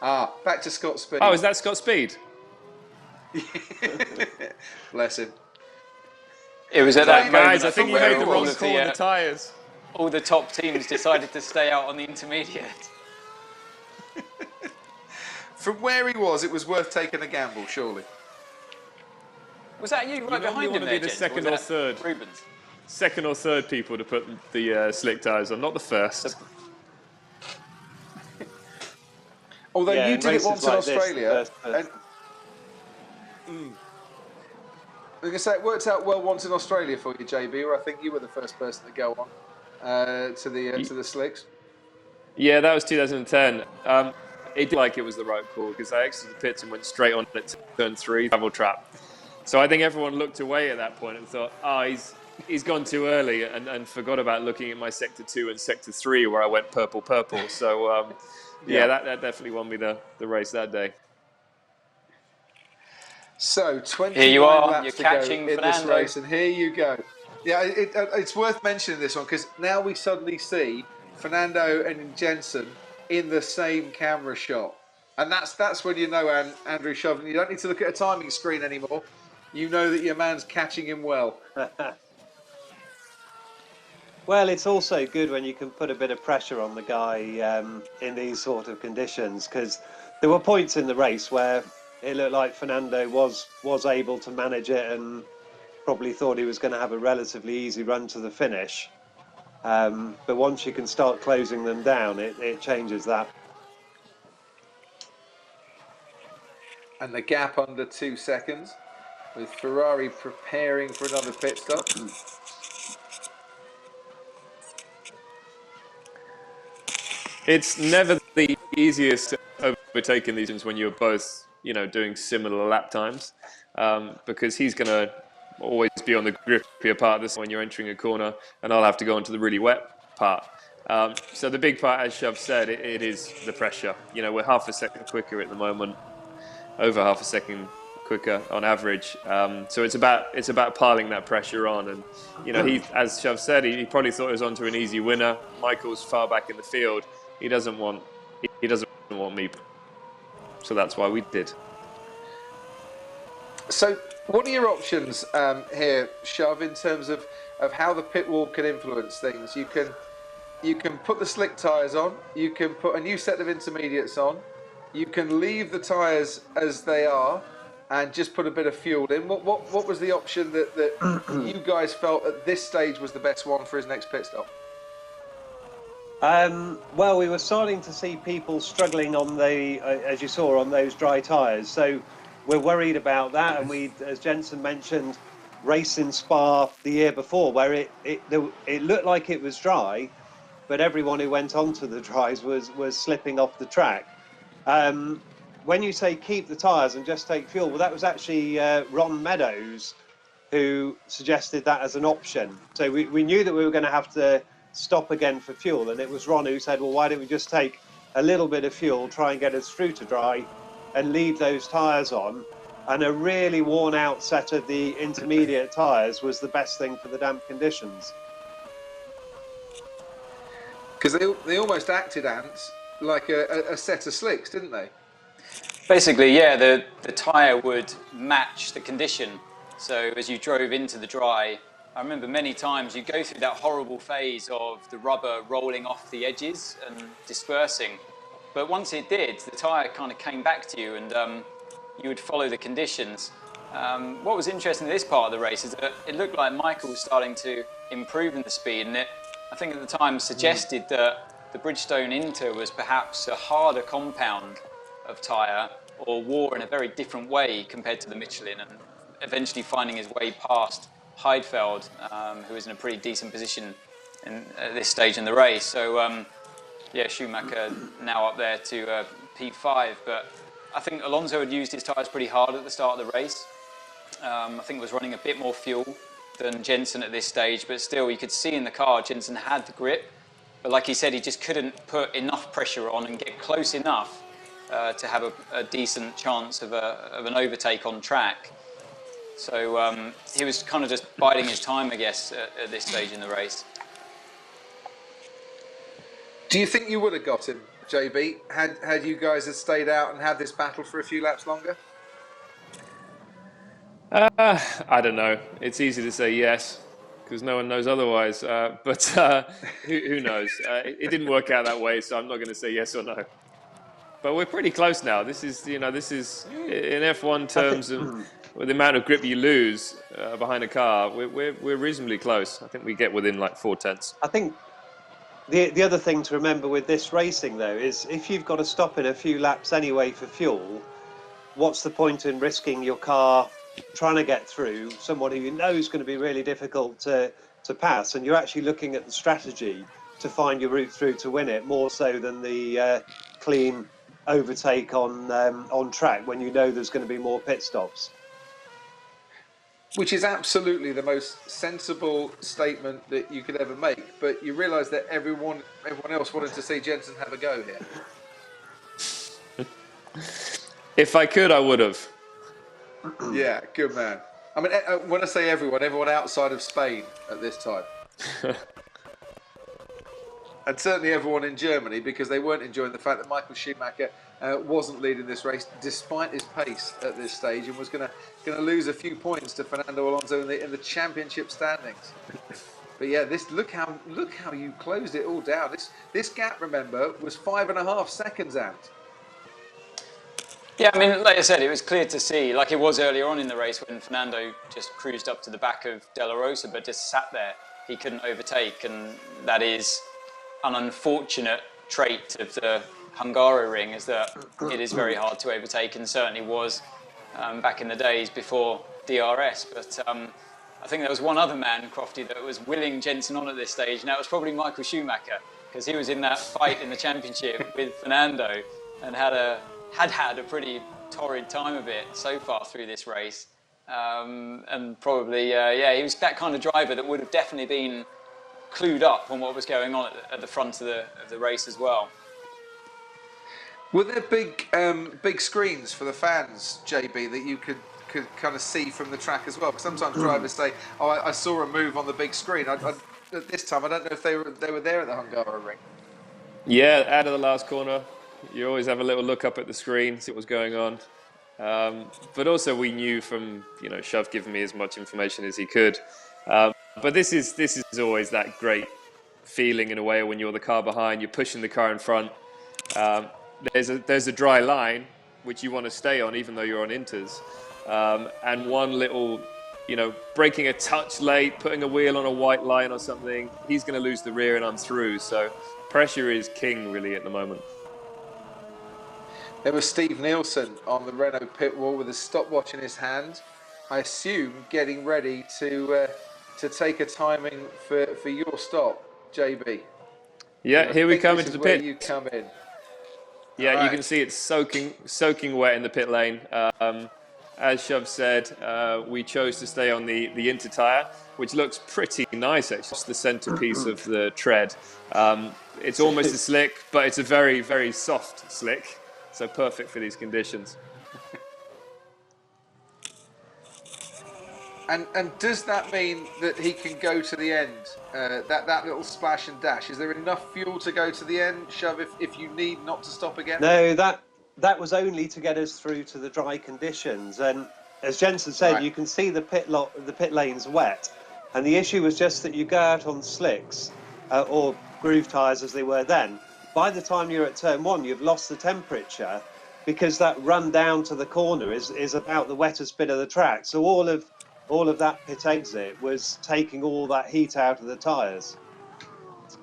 A: Back to Scott Speed.
B: Oh, is that Scott Speed?
A: Bless him.
D: It was at that moment.
B: Guys, I think you made the wrong call on the tyres.
D: All the top teams decided to stay out on the intermediate.
A: From where he was, it was worth taking a gamble, surely.
D: Was that you right behind him there,
B: the
D: Jens,
B: second
D: or
B: or
D: was that
B: third.
D: Rubens?
B: Second or third people to put the slick tyres on, not the first.
A: Although
C: Yeah,
A: you
C: in
A: did it
C: races
A: once in
C: like this,
A: Australia.
C: first.
A: I was going to say, it worked out well once in Australia for you, JB, where I think you were the first person to go on to the slicks.
B: Yeah, that was 2010. It did like it was the right call because I exited the pits and went straight on it to turn 3, travel trap. So I think everyone looked away at that point and thought, he's gone too early, and forgot about looking at my sector 2 and sector 3 where I went purple. So yeah, that definitely won me the race that day.
A: So 29
D: Here you are,
A: laps
D: you're
A: to
D: catching
A: go in this
D: Fernando.
A: race, and here you go. Yeah, it's worth mentioning this one because now we suddenly see Fernando and Jenson in the same camera shot, and that's when you know Andrew Shovlin. You don't need to look at a timing screen anymore. You know that your man's catching him well.
C: Well, it's also good when you can put a bit of pressure on the guy in these sort of conditions, because there were points in the race where it looked like Fernando was able to manage it and probably thought he was going to have a relatively easy run to the finish. But once you can start closing them down, it changes that.
A: And the gap under 2 seconds, with Ferrari preparing for another pit stop.
B: It's never the easiest to overtake in these ones when you're both, doing similar lap times, because he's going to always be on the grippier part of this when you're entering a corner, and I'll have to go onto the really wet part. So the big part, as Shov said, it is the pressure. We're half a second quicker at the moment, over half a second quicker on average. So it's about piling that pressure on, and he, as Shov said, he probably thought he was onto an easy winner. Michael's far back in the field. He doesn't want me, so that's why we did.
A: So, what are your options here, Shov, in terms of how the pit wall can influence things? You can put the slick tyres on. You can put a new set of intermediates on. You can leave the tyres as they are and just put a bit of fuel in. What was the option that you guys felt at this stage was the best one for his next pit stop?
C: Well, we were starting to see people struggling on as you saw, on those dry tyres. So we're worried about that. And we, as Jenson mentioned, race in Spa the year before, where it looked like it was dry, but everyone who went onto the dries was slipping off the track. When you say keep the tyres and just take fuel, well, that was actually Ron Meadows who suggested that as an option. So we knew that we were going to have to stop again for fuel, and it was Ron who said, well, why don't we just take a little bit of fuel, try and get us through to dry and leave those tyres on, and a really worn out set of the intermediate tyres was the best thing for the damp conditions.
A: Because they almost acted, Ants, like a set of slicks, didn't they?
D: Basically, yeah, the tyre would match the condition. So as you drove into the dry, I remember many times you go through that horrible phase of the rubber rolling off the edges and dispersing. But once it did, the tyre kind of came back to you, and you would follow the conditions. What was interesting in this part of the race is that it looked like Michael was starting to improve in the speed, and I think at the time suggested that the Bridgestone Inter was perhaps a harder compound of tyre, or wore in a very different way compared to the Michelin, and eventually finding his way past Heidfeld, who was in a pretty decent position at this stage in the race. So yeah, Schumacher now up there to P5, but I think Alonso had used his tyres pretty hard at the start of the race. I think was running a bit more fuel than Jenson at this stage, but still you could see in the car Jenson had the grip, but like he said, he just couldn't put enough pressure on and get close enough to have a decent chance of an overtake on track. So he was kind of just biding his time, I guess, at this stage in the race.
A: Do you think you would have got him, JB, had you guys had stayed out and had this battle for a few laps longer?
B: I don't know. It's easy to say yes, because no one knows otherwise. But who knows? It didn't work out that way, so I'm not going to say yes or no. But we're pretty close now. This is in F1 terms, with the amount of grip you lose behind a car, we're reasonably close. I think we get within like 0.4.
C: I think the other thing to remember with this racing, though, is if you've got to stop in a few laps anyway for fuel, what's the point in risking your car trying to get through someone who you know is going to be really difficult to pass? And you're actually looking at the strategy to find your route through to win it, more so than the clean overtake on track when you know there's going to be more pit stops.
A: Which is absolutely the most sensible statement that you could ever make. But you realise that everyone else wanted to see Jenson have a go here.
B: If I could, I would have.
A: Yeah, good man. I mean, when I say everyone outside of Spain at this time. And certainly everyone in Germany, because they weren't enjoying the fact that Michael Schumacher wasn't leading this race despite his pace at this stage, and was going to lose a few points to Fernando Alonso in the championship standings. But yeah, look how you closed it all down. This gap, remember, was 5.5 seconds out.
D: Yeah, I mean, like I said, it was clear to see, like it was earlier on in the race when Fernando just cruised up to the back of De La Rosa, but just sat there. He couldn't overtake, and that is an unfortunate trait of the Hungaroring, is that it is very hard to overtake, and certainly was back in the days before DRS. But I think there was one other man, Crofty, that was willing Jenson on at this stage, and that was probably Michael Schumacher, because he was in that fight in the championship with Fernando and had a pretty torrid time of it so far through this race. And probably, he was that kind of driver that would have definitely been clued up on what was going on at the front of the race as well.
A: Were there big screens for the fans, JB, that you could kind of see from the track as well? Because sometimes drivers say, "Oh, I saw a move on the big screen." At this time, I don't know if they were there at the Hungaroring.
B: Yeah, out of the last corner, you always have a little look up at the screen, see what was going on. But also, we knew from Shov giving me as much information as he could. But this is always that great feeling in a way when you're the car behind, you're pushing the car in front. There's a dry line which you want to stay on, even though you're on inters. And one little, breaking a touch late, putting a wheel on a white line or something, he's going to lose the rear and I'm through. So pressure is king really at the moment.
A: There was Steve Nielsen on the Renault pit wall with a stopwatch in his hand. I assume getting ready to take a timing for your stop, JB.
B: Yeah, here we come into the pit.
A: You come in.
B: Yeah,
A: right.
B: You can see it's soaking wet in the pit lane. As Shov said, we chose to stay on the Inter tyre, which looks pretty nice actually. It's the centerpiece of the tread. It's almost a slick, but it's a very, very soft slick. So perfect for these conditions.
A: And does that mean that he can go to the end? That little splash and dash. Is there enough fuel to go to the end, Shov, if you need not to stop again?
C: No, that was only to get us through to the dry conditions. And as Jenson said,
A: right.
C: You can see the pit lane's wet. And the issue was just that you go out on slicks or groove tyres as they were then. By the time you're at turn one, you've lost the temperature because that run down to the corner is about the wettest bit of the track. So all of that pit exit was taking all that heat out of the tyres.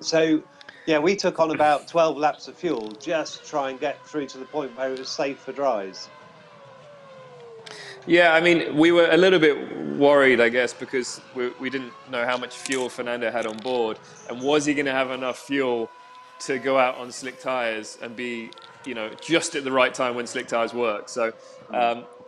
C: So Yeah, we took on about 12 laps of fuel just to try and get through to the point where it was safe for dries.
B: Yeah, I mean, we were a little bit worried, I guess, because we didn't know how much fuel Fernando had on board, and was he going to have enough fuel to go out on slick tires and be, just at the right time when slick tires work. So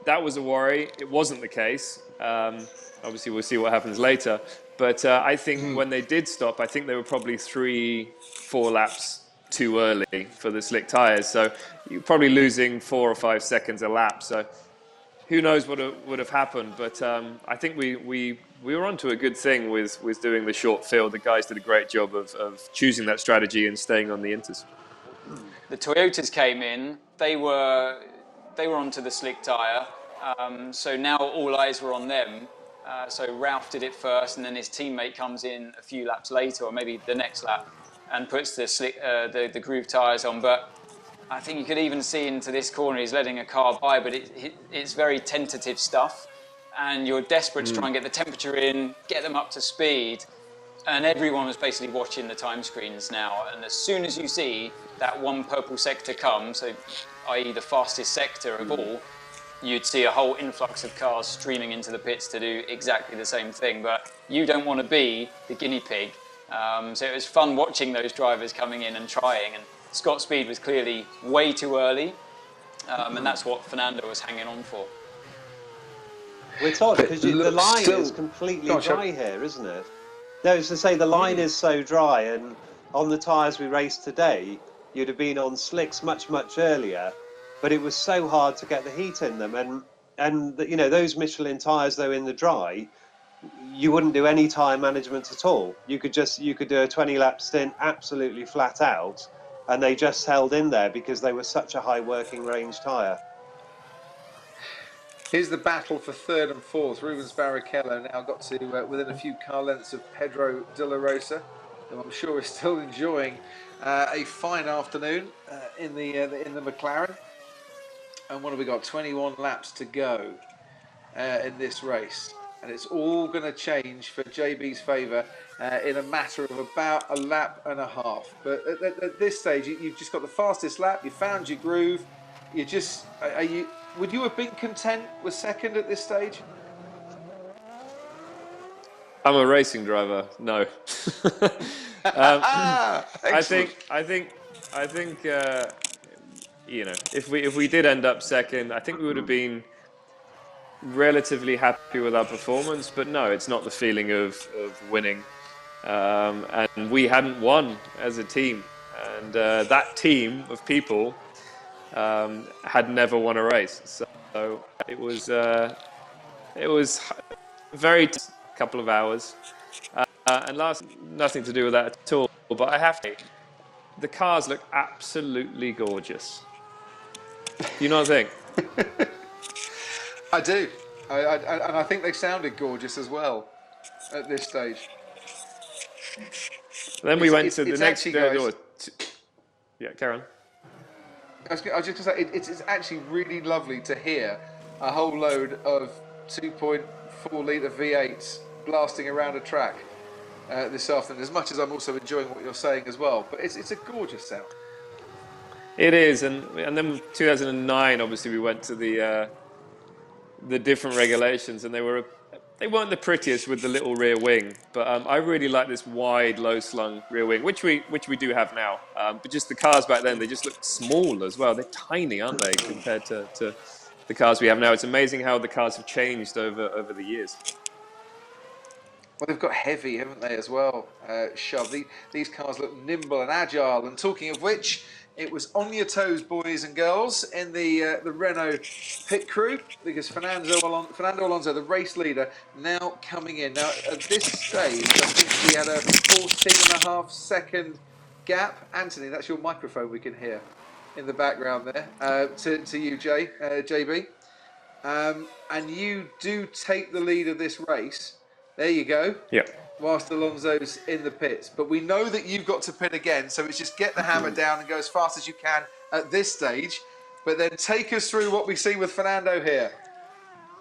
B: that was a worry. It wasn't the case. Obviously, we'll see what happens later. But I think when they did stop, I think they were probably 3-4 laps too early for the slick tires. So you're probably losing 4 or 5 seconds a lap. So who knows what would have happened, but I think we were onto a good thing with doing the short field. The guys did a great job of choosing that strategy and staying on the inters.
D: The Toyotas came in. They were onto the slick tyre, so now all eyes were on them. So Ralph did it first, and then his teammate comes in a few laps later, or maybe the next lap, and puts the groove tyres on. But I think you could even see into this corner, he's letting a car by, but it's very tentative stuff. And you're desperate to try and get the temperature in, get them up to speed. And everyone was basically watching the time screens now. And as soon as you see that one purple sector come, so i.e. the fastest sector of all, you'd see a whole influx of cars streaming into the pits to do exactly the same thing. But you don't want to be the guinea pig. So it was fun watching those drivers coming in and trying. And Scott's speed was clearly way too early, and that's what Fernando was hanging on for.
C: It's odd because the line is completely dry here, isn't it? No, it's to say the line is so dry, and on the tyres we raced today, you'd have been on slicks much earlier, but it was so hard to get the heat in them, and those Michelin tyres though in the dry, you wouldn't do any tyre management at all. You could do a 20-lap stint absolutely flat out, and they just held in there because they were such a high working range tyre.
A: Here's the battle for third and fourth. Rubens Barrichello now got to within a few car lengths of Pedro de la Rosa, who I'm sure is still enjoying a fine afternoon in the McLaren. And what have we got? 21 laps to go in this race. And it's all going to change for JB's favour in a matter of about a lap and a half. But at this stage, you've just got the fastest lap. You found your groove. Would you have been content with second at this stage?
B: I'm a racing driver. No. I think if we did end up second, I think we would have been relatively happy with our performance. But no, it's not the feeling of winning. And we hadn't won as a team, and that team of people had never won a race. So it was very couple of hours, and nothing to do with that at all. But I have to say, the cars look absolutely gorgeous. Do you not think?
A: I do, and I think they sounded gorgeous as well at this stage.
B: Then we went to the next.
A: Actually,
B: yeah, Karen.
A: I was just going to say, it's actually really lovely to hear a whole load of 2.4 litre V8s blasting around a track this afternoon, as much as I'm also enjoying what you're saying as well. But it's a gorgeous sound.
B: It is, and then 2009, obviously, we went to the different regulations, and they weren't the prettiest with the little rear wing, but I really like this wide, low-slung rear wing, which we do have now. But just the cars back then, they just looked small as well. They're tiny, aren't they, compared to the cars we have now? It's amazing how the cars have changed over the years.
A: Well, they've got heavy, haven't they, as well, Shove? These cars look nimble and agile. And talking of which, it was on your toes, boys and girls, in the Renault pit crew, because Fernando Alonso, the race leader, now coming in. Now, at this stage, I think he had a 14.5 second gap. Anthony, that's your microphone we can hear in the background there, to you, JB. And you do take the lead of this race. There you go.
B: Yeah.
A: Whilst Alonso's in the pits. But we know that you've got to pit again, so it's just get the hammer down and go as fast as you can at this stage. But then take us through what we see with Fernando here.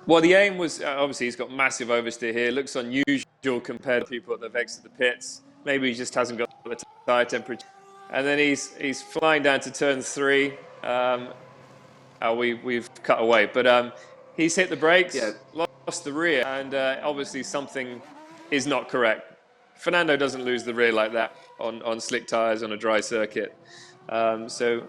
B: Well, the aim was, obviously, he's got massive oversteer here. Looks unusual compared to people that have exited the pits. Maybe he just hasn't got the tyre temperature and then he's flying down to turn 3. We've cut away, but he's hit the brakes, lost the rear, and obviously something is not correct. Fernando doesn't lose the rear like that on slick tyres on a dry circuit. So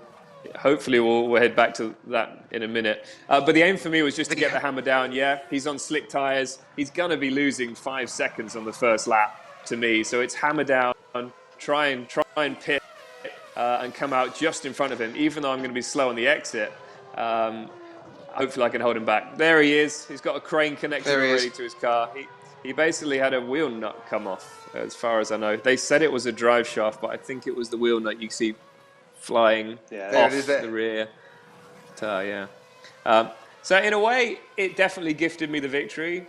B: hopefully we'll head back to that in a minute. But the aim for me was just to get the hammer down. Yeah, he's on slick tyres. He's going to be losing 5 seconds on the first lap to me. So it's hammer down, try and pit and come out just in front of him, even though I'm going to be slow on the exit. Hopefully I can hold him back. There he is. He's got a crane connected already to his car. He basically had a wheel nut come off, as far as I know. They said it was a drive shaft, but I think it was the wheel nut you see flying off the rear tire. So in a way, it definitely gifted me the victory,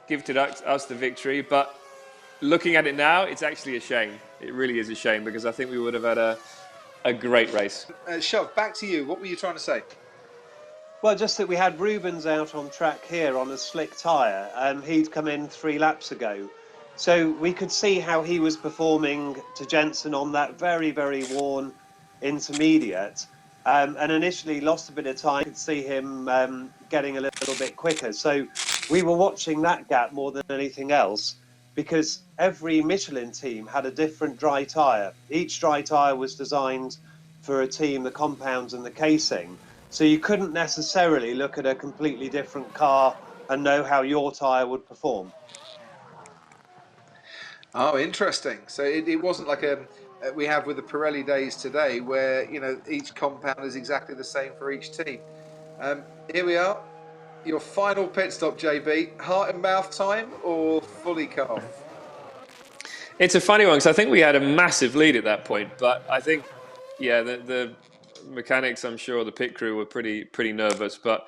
B: gifted us the victory. But looking at it now, it's actually a shame. It really is a shame, because I think we would have had a great race.
A: Shov, back to you. What were you trying to say?
C: Well, just that we had Rubens out on track here on a slick tyre, and he'd come in 3 laps ago. So we could see how he was performing to Jenson on that very, very worn intermediate, and initially lost a bit of time. You could see him getting a little bit quicker. So we were watching that gap more than anything else, because every Michelin team had a different dry tyre. Each dry tyre was designed for a team, the compounds and the casing. So you couldn't necessarily look at a completely different car and know how your tyre would perform.
A: Oh, interesting. So it wasn't like we have with the Pirelli days today, where each compound is exactly the same for each team. Here we are. Your final pit stop, JB. Heart and mouth time or fully cut off?
B: It's a funny one, because I think we had a massive lead at that point, but I think, the mechanics, I'm sure the pit crew were pretty nervous, but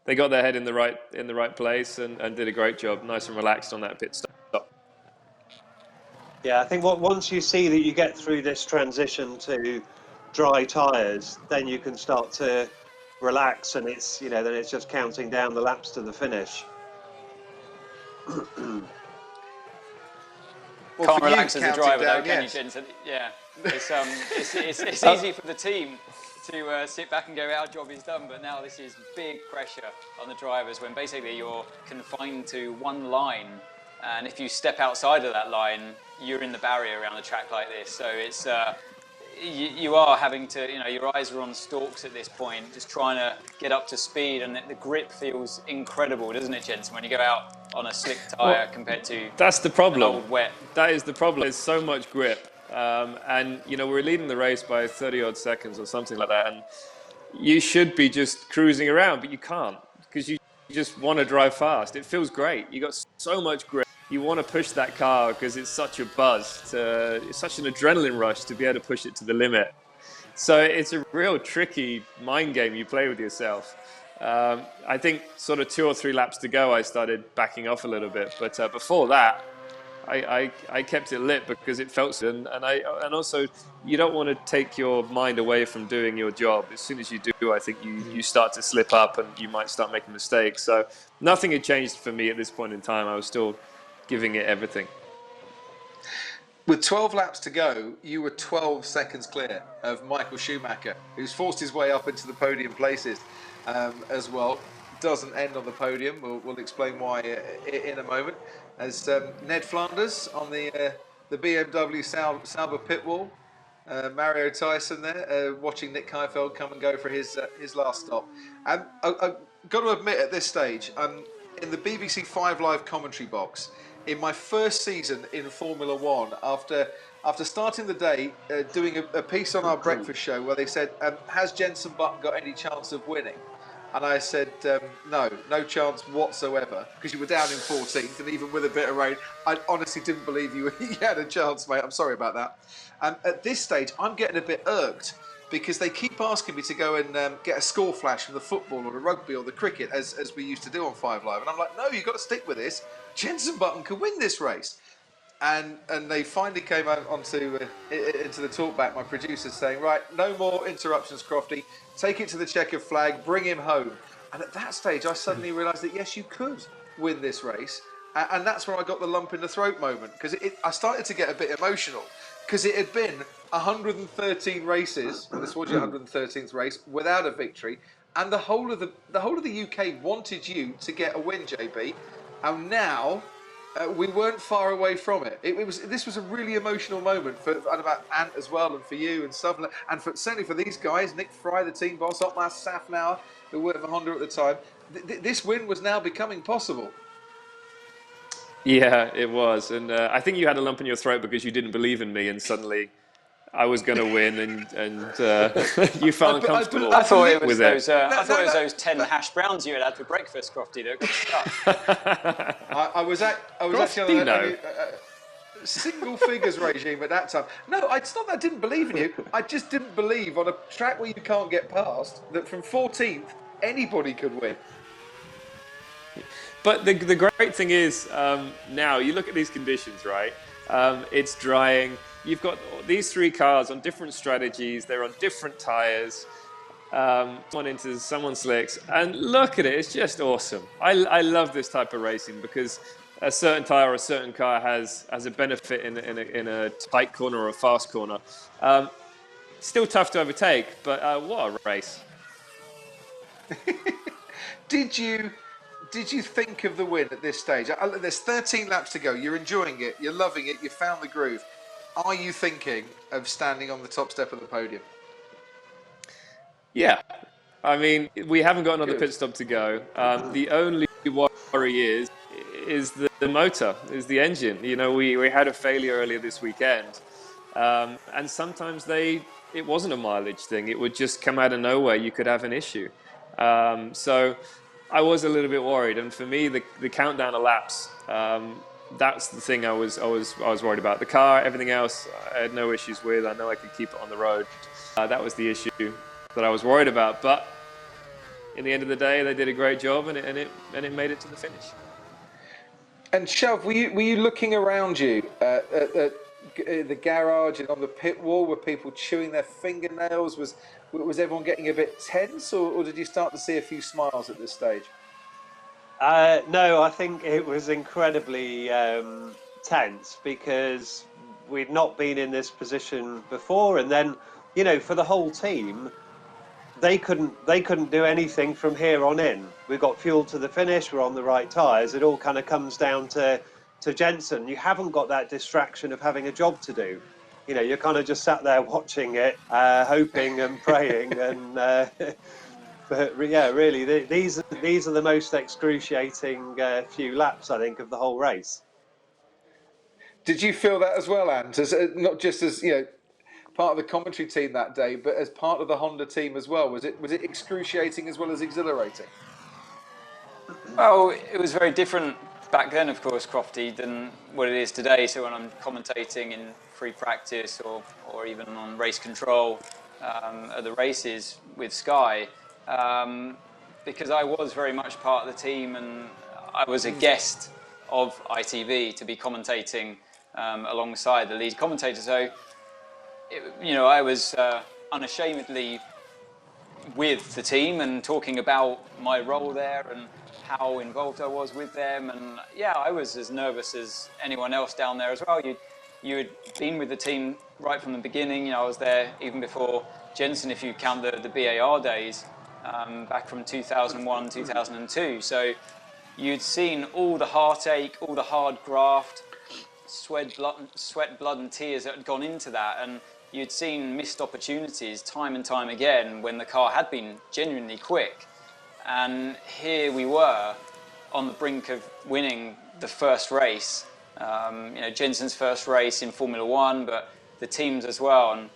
B: they got their head in the right place and did a great job. Nice and relaxed on that pit stop.
C: Yeah, I think once you see that you get through this transition to dry tyres, then you can start to relax, and it's then it's just counting down the laps to the finish.
A: Well,
D: can't relax as a driver, though, can you,
A: yes.
D: Jenson? Yeah, it's easy for the team to sit back and go, our job is done, but now this is big pressure on the drivers when basically you're confined to one line, and if you step outside of that line, you're in the barrier around a track like this. So it's you are having to, your eyes are on stalks at this point, just trying to get up to speed, and the grip feels incredible, doesn't it, Jenson, when you go out on a slick tyre compared to
B: that's the problem.
D: An old wet.
B: That is the problem. There's so much grip, and we're leading the race by 30 odd seconds or something like that, and you should be just cruising around, but you can't, because you just want to drive fast. It feels great. You got so much grip. You want to push that car because it's such a buzz. It's such an adrenaline rush to be able to push it to the limit. So it's a real tricky mind game you play with yourself. I think sort of 2 or 3 laps to go, I started backing off a little bit. But before that, I kept it lit because it felt good. And also, you don't want to take your mind away from doing your job. As soon as you do, I think you start to slip up and you might start making mistakes. So nothing had changed for me at this point in time. I was still giving it everything.
A: With 12 laps to go, you were 12 seconds clear of Michael Schumacher, who's forced his way up into the podium places as well. Doesn't end on the podium. We'll explain why in a moment. As Ned Flanders on the BMW Sauber pit wall, Mario Tyson there watching Nick Heidfeld come and go for his last stop. I've got to admit, at this stage, I'm in the BBC 5 Live commentary box. In my first season in Formula One, after starting the day doing a piece on our breakfast show where they said, has Jenson Button got any chance of winning? And I said, no chance whatsoever, because you were down in 14th, and even with a bit of rain, I honestly didn't believe you had a chance, mate. I'm sorry about that. At this stage, I'm getting a bit irked, because they keep asking me to go and get a score flash from the football or the rugby or the cricket, as we used to do on 5 Live. And I'm like, no, you've got to stick with this. Jenson Button could win this race. And they finally came out into the talkback, my producers saying, right, no more interruptions, Crofty. Take it to the checkered flag, bring him home. And at that stage, I suddenly realised that, yes, you could win this race. And that's where I got the lump in the throat moment, because I started to get a bit emotional, because it had been 113 races, and this was your 113th race, without a victory, and the whole of the UK wanted you to get a win, JB, and now we weren't far away from it. This was a really emotional moment and about Ant as well, and for you and Shovlin, and certainly for these guys, Nick Fry, the team boss, Otmar Safnauer, who worked for Honda at the time. This win was now becoming possible.
B: Yeah, it was. And I think you had a lump in your throat because you didn't believe in me, and suddenly I was going to win, and you felt uncomfortable.
D: I thought it was
B: with
D: those.
B: it.
D: I thought it was those 10 hash browns you had for breakfast, Crofty. That got stuck.
A: I was actually on a single figures regime at that time. No, it's not that I didn't believe in you. I just didn't believe on a track where you can't get past that from 14th anybody could win.
B: But the great thing is, now you look at these conditions, right? It's drying. You've got these three cars on different strategies. They're on different tyres. One into someone slicks. And look at it. It's just awesome. I love this type of racing because a certain tyre or a certain car has a benefit in a tight corner or a fast corner. Still tough to overtake, but what a race.
A: Did you think of the win at this stage? There's 13 laps to go. You're enjoying it. You're loving it. You found the groove. Are you thinking of standing on the top step of the podium?
B: Yeah. I mean, we haven't got another pit stop to go. The only worry is the motor, is the engine. You know, we had a failure earlier this weekend. And sometimes it wasn't a mileage thing. It would just come out of nowhere. You could have an issue. So I was a little bit worried, and for me, the countdown of laps, that's the thing I was worried about. The car, everything else, I had no issues with. I know I could keep it on the road. That was the issue that I was worried about. But in the end of the day, they did a great job, and it made it to the finish. And
A: Shov, were you looking around you at the garage and on the pit wall? Were people chewing their fingernails? Was everyone getting a bit tense, or did you start to see a few smiles at this stage?
C: No, I think it was incredibly tense because we'd not been in this position before, and then, you know, for the whole team, they couldn't do anything from here on in. We got fuel to the finish. We're on the right tyres. It all kind of comes down to Jenson. You haven't got that distraction of having a job to do. You know, you're kind of just sat there watching it, hoping and praying, and but yeah, really, these are the most excruciating few laps, I think, of the whole race.
A: Did you feel that as well, Ant? Not just as, you know, part of the commentary team that day, but as part of the Honda team as well. Was it excruciating as well as exhilarating?
D: Well, it was very different back then, of course, Crofty, than what it is today. So when I'm commentating in free practice or even on race control at the races with Sky, because I was very much part of the team and I was a guest of ITV to be commentating alongside the lead commentator. So, I was unashamedly with the team and talking about my role there and how involved I was with them. And yeah, I was as nervous as anyone else down there as well. You had been with the team right from the beginning. I was there even before Jenson, if you count the BAR days, back from 2001, 2002. So you'd seen all the heartache, all the hard graft, sweat, blood and tears that had gone into that. And you'd seen missed opportunities time and time again when the car had been genuinely quick. And here we were on the brink of winning the first race. Jenson's first race in Formula One, but the teams as well. And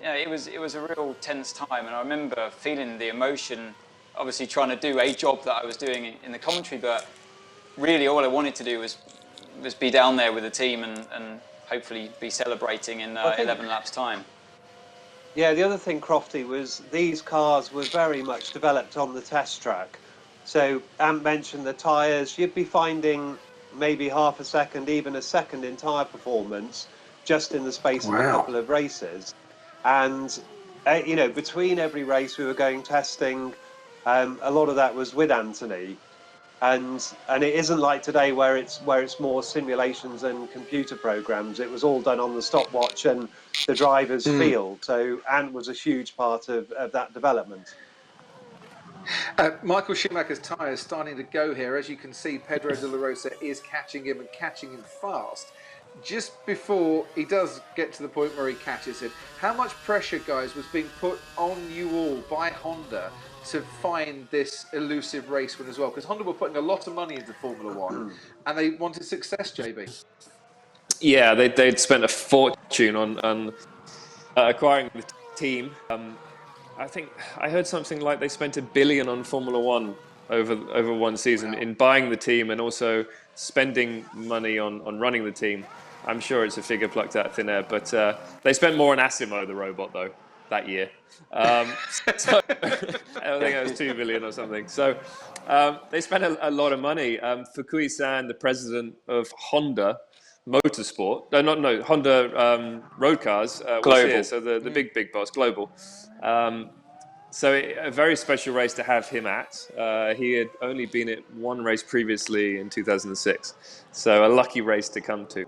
D: it was a real tense time. And I remember feeling the emotion, obviously trying to do a job that I was doing in the commentary, but really all I wanted to do was be down there with the team and hopefully be celebrating in 11 laps time.
C: Yeah, the other thing, Crofty, was these cars were very much developed on the test track. So Ant mentioned the tyres. You'd be finding maybe half a second, even a second in tyre performance just in the space of a couple of races. And, between every race we were going testing, a lot of that was with Anthony. and it isn't like today where it's more simulations and computer programs. It was all done on the stopwatch and the driver's feel. So Ant was a huge part of that development.
A: Michael Schumacher's tyres starting to go here. As you can see, Pedro de la Rosa is catching him and catching him fast. Just before he does get to the point where he catches him, how much pressure, guys, was being put on you all by Honda to find this elusive race win as well? Because Honda were putting a lot of money into Formula One and they wanted success, JB.
B: Yeah, they'd spent a fortune on acquiring the team. I think I heard something like they spent $1 billion on Formula One over one season in buying the team and also spending money on running the team. I'm sure it's a figure plucked out of thin air, but they spent more on Asimo, the robot, though, that year. So I think it was $2 billion or something. So they spent a lot of money. Fukui-san, the president of Honda Motorsport, Honda Road Cars was here. So the big boss, Global. So a very special race to have him at. He had only been at one race previously in 2006. So a lucky race to come to.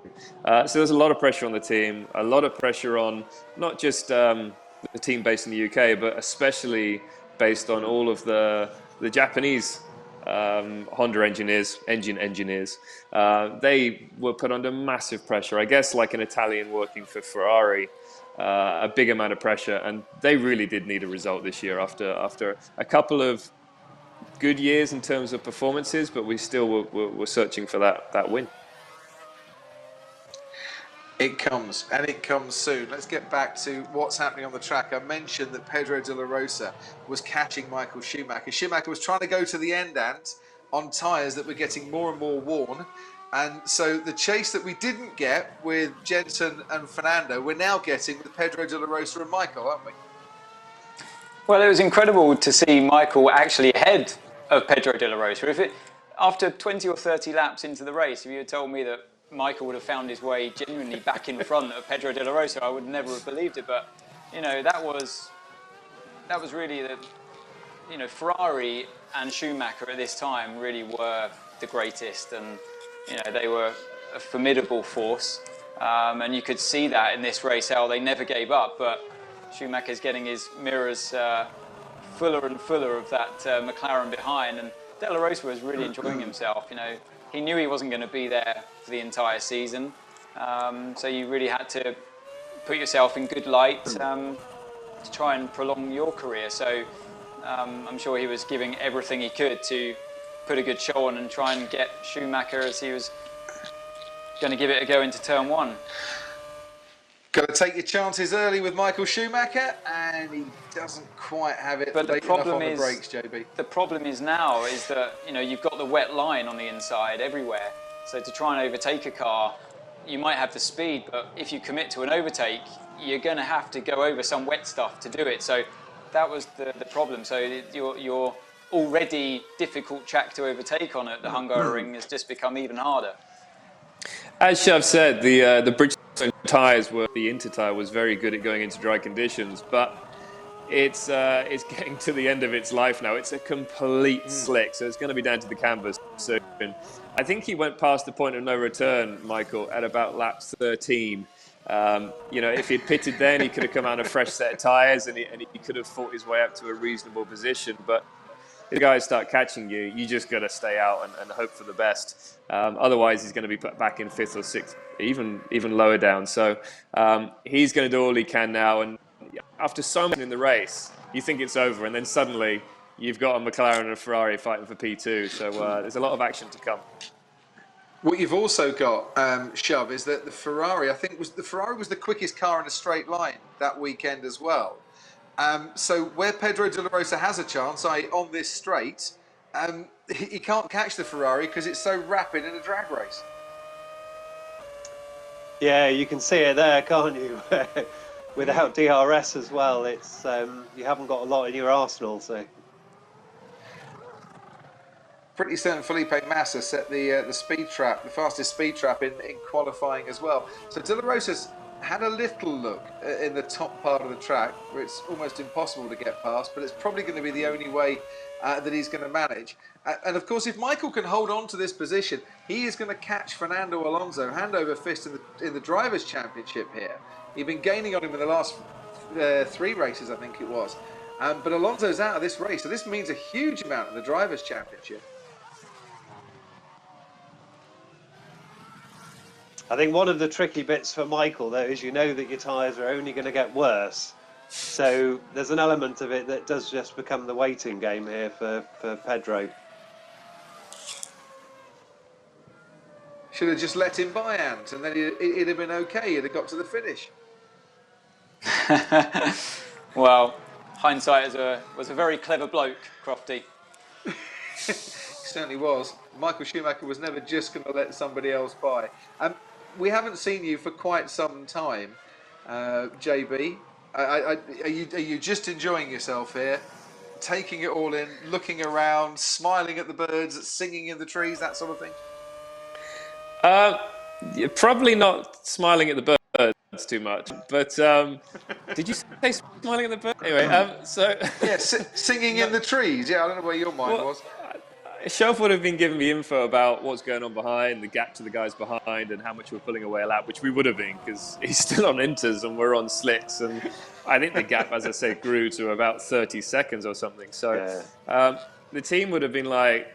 B: So there's a lot of pressure on the team, a lot of pressure on not just the team based in the UK, but especially based on all of the Japanese Honda engine engineers. They were put under massive pressure, I guess like an Italian working for Ferrari. A big amount of pressure, and they really did need a result this year after a couple of good years in terms of performances, but we still were searching for that win.
A: It comes, and it comes soon. Let's get back to what's happening on the track. I mentioned that Pedro de la Rosa was catching Michael Schumacher. Schumacher was trying to go to the end, Ant, on tyres that were getting more and more worn. And so the chase that we didn't get with Jenson and Fernando, we're now getting with Pedro de la Rosa and Michael, aren't we?
D: Well, it was incredible to see Michael actually ahead of Pedro de la Rosa. After 20 or 30 laps into the race, if you had told me that Michael would have found his way genuinely back in front of Pedro de la Rosa, I would never have believed it. But, you know, that was really Ferrari and Schumacher at this time really were the greatest, and you know, they were a formidable force, and you could see that in this race how they never gave up. But Schumacher's getting his mirrors fuller and fuller of that McLaren behind, and De La Rosa was really enjoying himself. You know, he knew he wasn't going to be there for the entire season, so you really had to put yourself in good light to try and prolong your career. So I'm sure he was giving everything he could to put a good show on and try and get Schumacher as he was going to give it a go into turn one.
A: Got to take your chances early with Michael Schumacher, and he doesn't quite have it.
D: But the problem
A: is, the brakes, JB.
D: The problem is now is that you've got the wet line on the inside everywhere. So to try and overtake a car, you might have the speed, but if you commit to an overtake, you're going to have to go over some wet stuff to do it. So that was the problem. So your already difficult track to overtake on at the Hungaroring has just become even harder.
B: As Shav said, the Bridgestone tyres the Inter tyre was very good at going into dry conditions, but it's getting to the end of its life now. It's a complete slick, so it's going to be down to the canvas soon. I think he went past the point of no return, Michael, at about lap 13. If he'd pitted then, he could have come out a fresh set of tyres and he could have fought his way up to a reasonable position. But if the guys start catching you, you just got to stay out and hope for the best. Otherwise, he's going to be put back in 5th or 6th, even lower down. So he's going to do all he can now. And after so much in the race, you think it's over, and then suddenly you've got a McLaren and a Ferrari fighting for P2. So there's a lot of action to come.
A: What you've also got, Shove, is that the Ferrari was the quickest car in a straight line that weekend as well. So where Pedro de la Rosa has a chance, on this straight, he can't catch the Ferrari because it's so rapid in a drag race.
C: Yeah, you can see it there, can't you? Without DRS as well, it's you haven't got a lot in your arsenal. So
A: pretty certain Felipe Massa set the speed trap, the fastest speed trap in qualifying as well. So De La Rosa's had a little look in the top part of the track where it's almost impossible to get past, but it's probably going to be the only way that he's going to manage. And of course, if Michael can hold on to this position, he is going to catch Fernando Alonso hand over fist in the Drivers' Championship here. He'd been gaining on him in the last 3 races, I think it was. But Alonso's out of this race, so this means a huge amount in the Drivers' Championship.
C: I think one of the tricky bits for Michael, though, is you know that your tyres are only going to get worse. So there's an element of it that does just become the waiting game here for Pedro.
A: Should have just let him by, Ant, and then it'd have been okay. He'd have got to the finish.
D: Well, hindsight was a very clever bloke, Crofty.
A: He certainly was. Michael Schumacher was never just going to let somebody else by. We haven't seen you for quite some time, JB. Are you just enjoying yourself here, taking it all in, looking around, smiling at the birds, singing in the trees, that sort of thing?
B: Probably not smiling at the birds too much, but did you say smiling at the birds? Anyway, so
A: yeah, singing in the trees. Yeah, I don't know where your mind was.
B: Shelf would have been giving me info about what's going on behind, the gap to the guys behind, and how much we're pulling away a lap, which we would have been because he's still on inters and we're on slicks. And I think the gap, as I said, grew to about 30 seconds or something. So the team would have been like,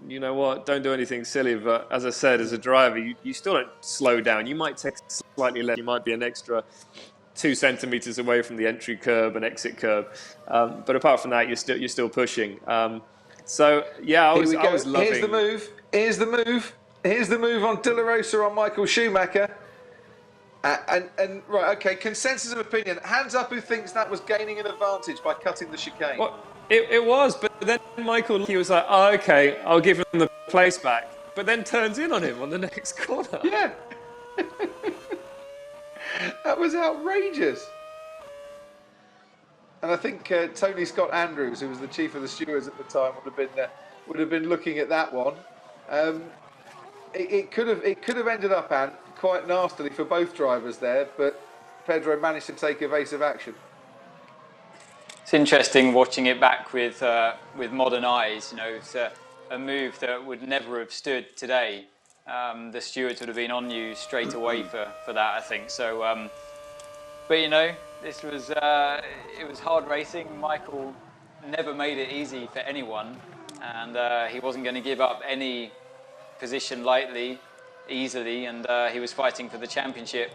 B: you know what, don't do anything silly. But as I said, as a driver, you still don't slow down. You might take slightly less. You might be an extra 2 centimeters away from the entry curb and exit curb. But apart from that, you're still pushing. So yeah, I was loving.
A: Here's the move. Here's the move. Here's the move on De La Rosa on Michael Schumacher. And right, okay. Consensus of opinion. Hands up who thinks that was gaining an advantage by cutting the chicane.
B: Well, it was, but then Michael, he was like, "Oh, okay, I'll give him the place back," but then turns in on him on the next corner.
A: Yeah. That was outrageous. And I think Tony Scott Andrews, who was the chief of the stewards at the time, would have been looking at that one. It could have ended up, Ant, quite nastily for both drivers there, but Pedro managed to take evasive action.
D: It's interesting watching it back with modern eyes. You know, it's a move that would never have stood today. The stewards would have been on you straight away for that, I think. So, but you know, this was it was hard racing. Michael never made it easy for anyone, and he wasn't going to give up any position lightly, easily, and he was fighting for the championship.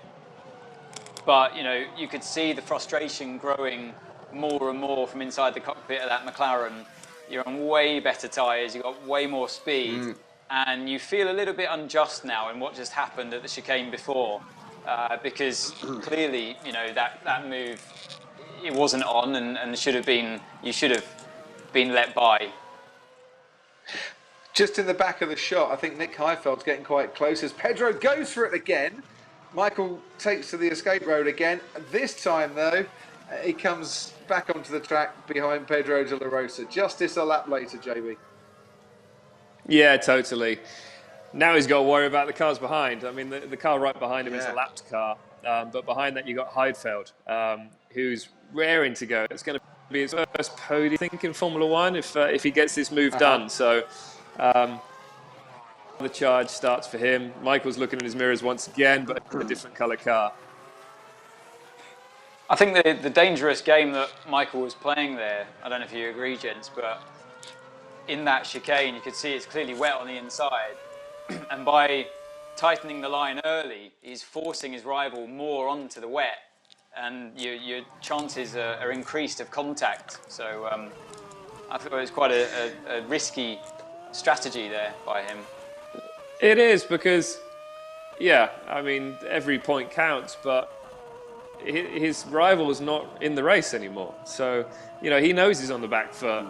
D: But you know, you could see the frustration growing more and more from inside the cockpit of that McLaren. You're on way better tyres, you've got way more speed, and you feel a little bit unjust now in what just happened at the chicane before, because clearly, you know, that move, it wasn't on, and you should have been let by.
A: Just in the back of the shot, I think Nick Heifeld's getting quite close as Pedro goes for it again. Michael takes to the escape road again. This time, though, he comes back onto the track behind Pedro de la Rosa. Justice a lap later, JB.
B: Yeah, totally. Now he's got to worry about the cars behind. I mean, the car right behind him is a lapped car, but behind that you've got Heidfeld, who's raring to go. It's going to be his first podium, I think, in Formula One if he gets this move done. So the charge starts for him. Michael's looking in his mirrors once again, but a different colour car.
D: I think the dangerous game that Michael was playing there, I don't know if you agree, gents, but in that chicane, you could see it's clearly wet on the inside. And by tightening the line early, he's forcing his rival more onto the wet. And your chances are increased of contact. So I thought it was quite a risky strategy there by him.
B: It is because, yeah, I mean, every point counts, but his rival is not in the race anymore. So, you know, he knows he's on the back foot.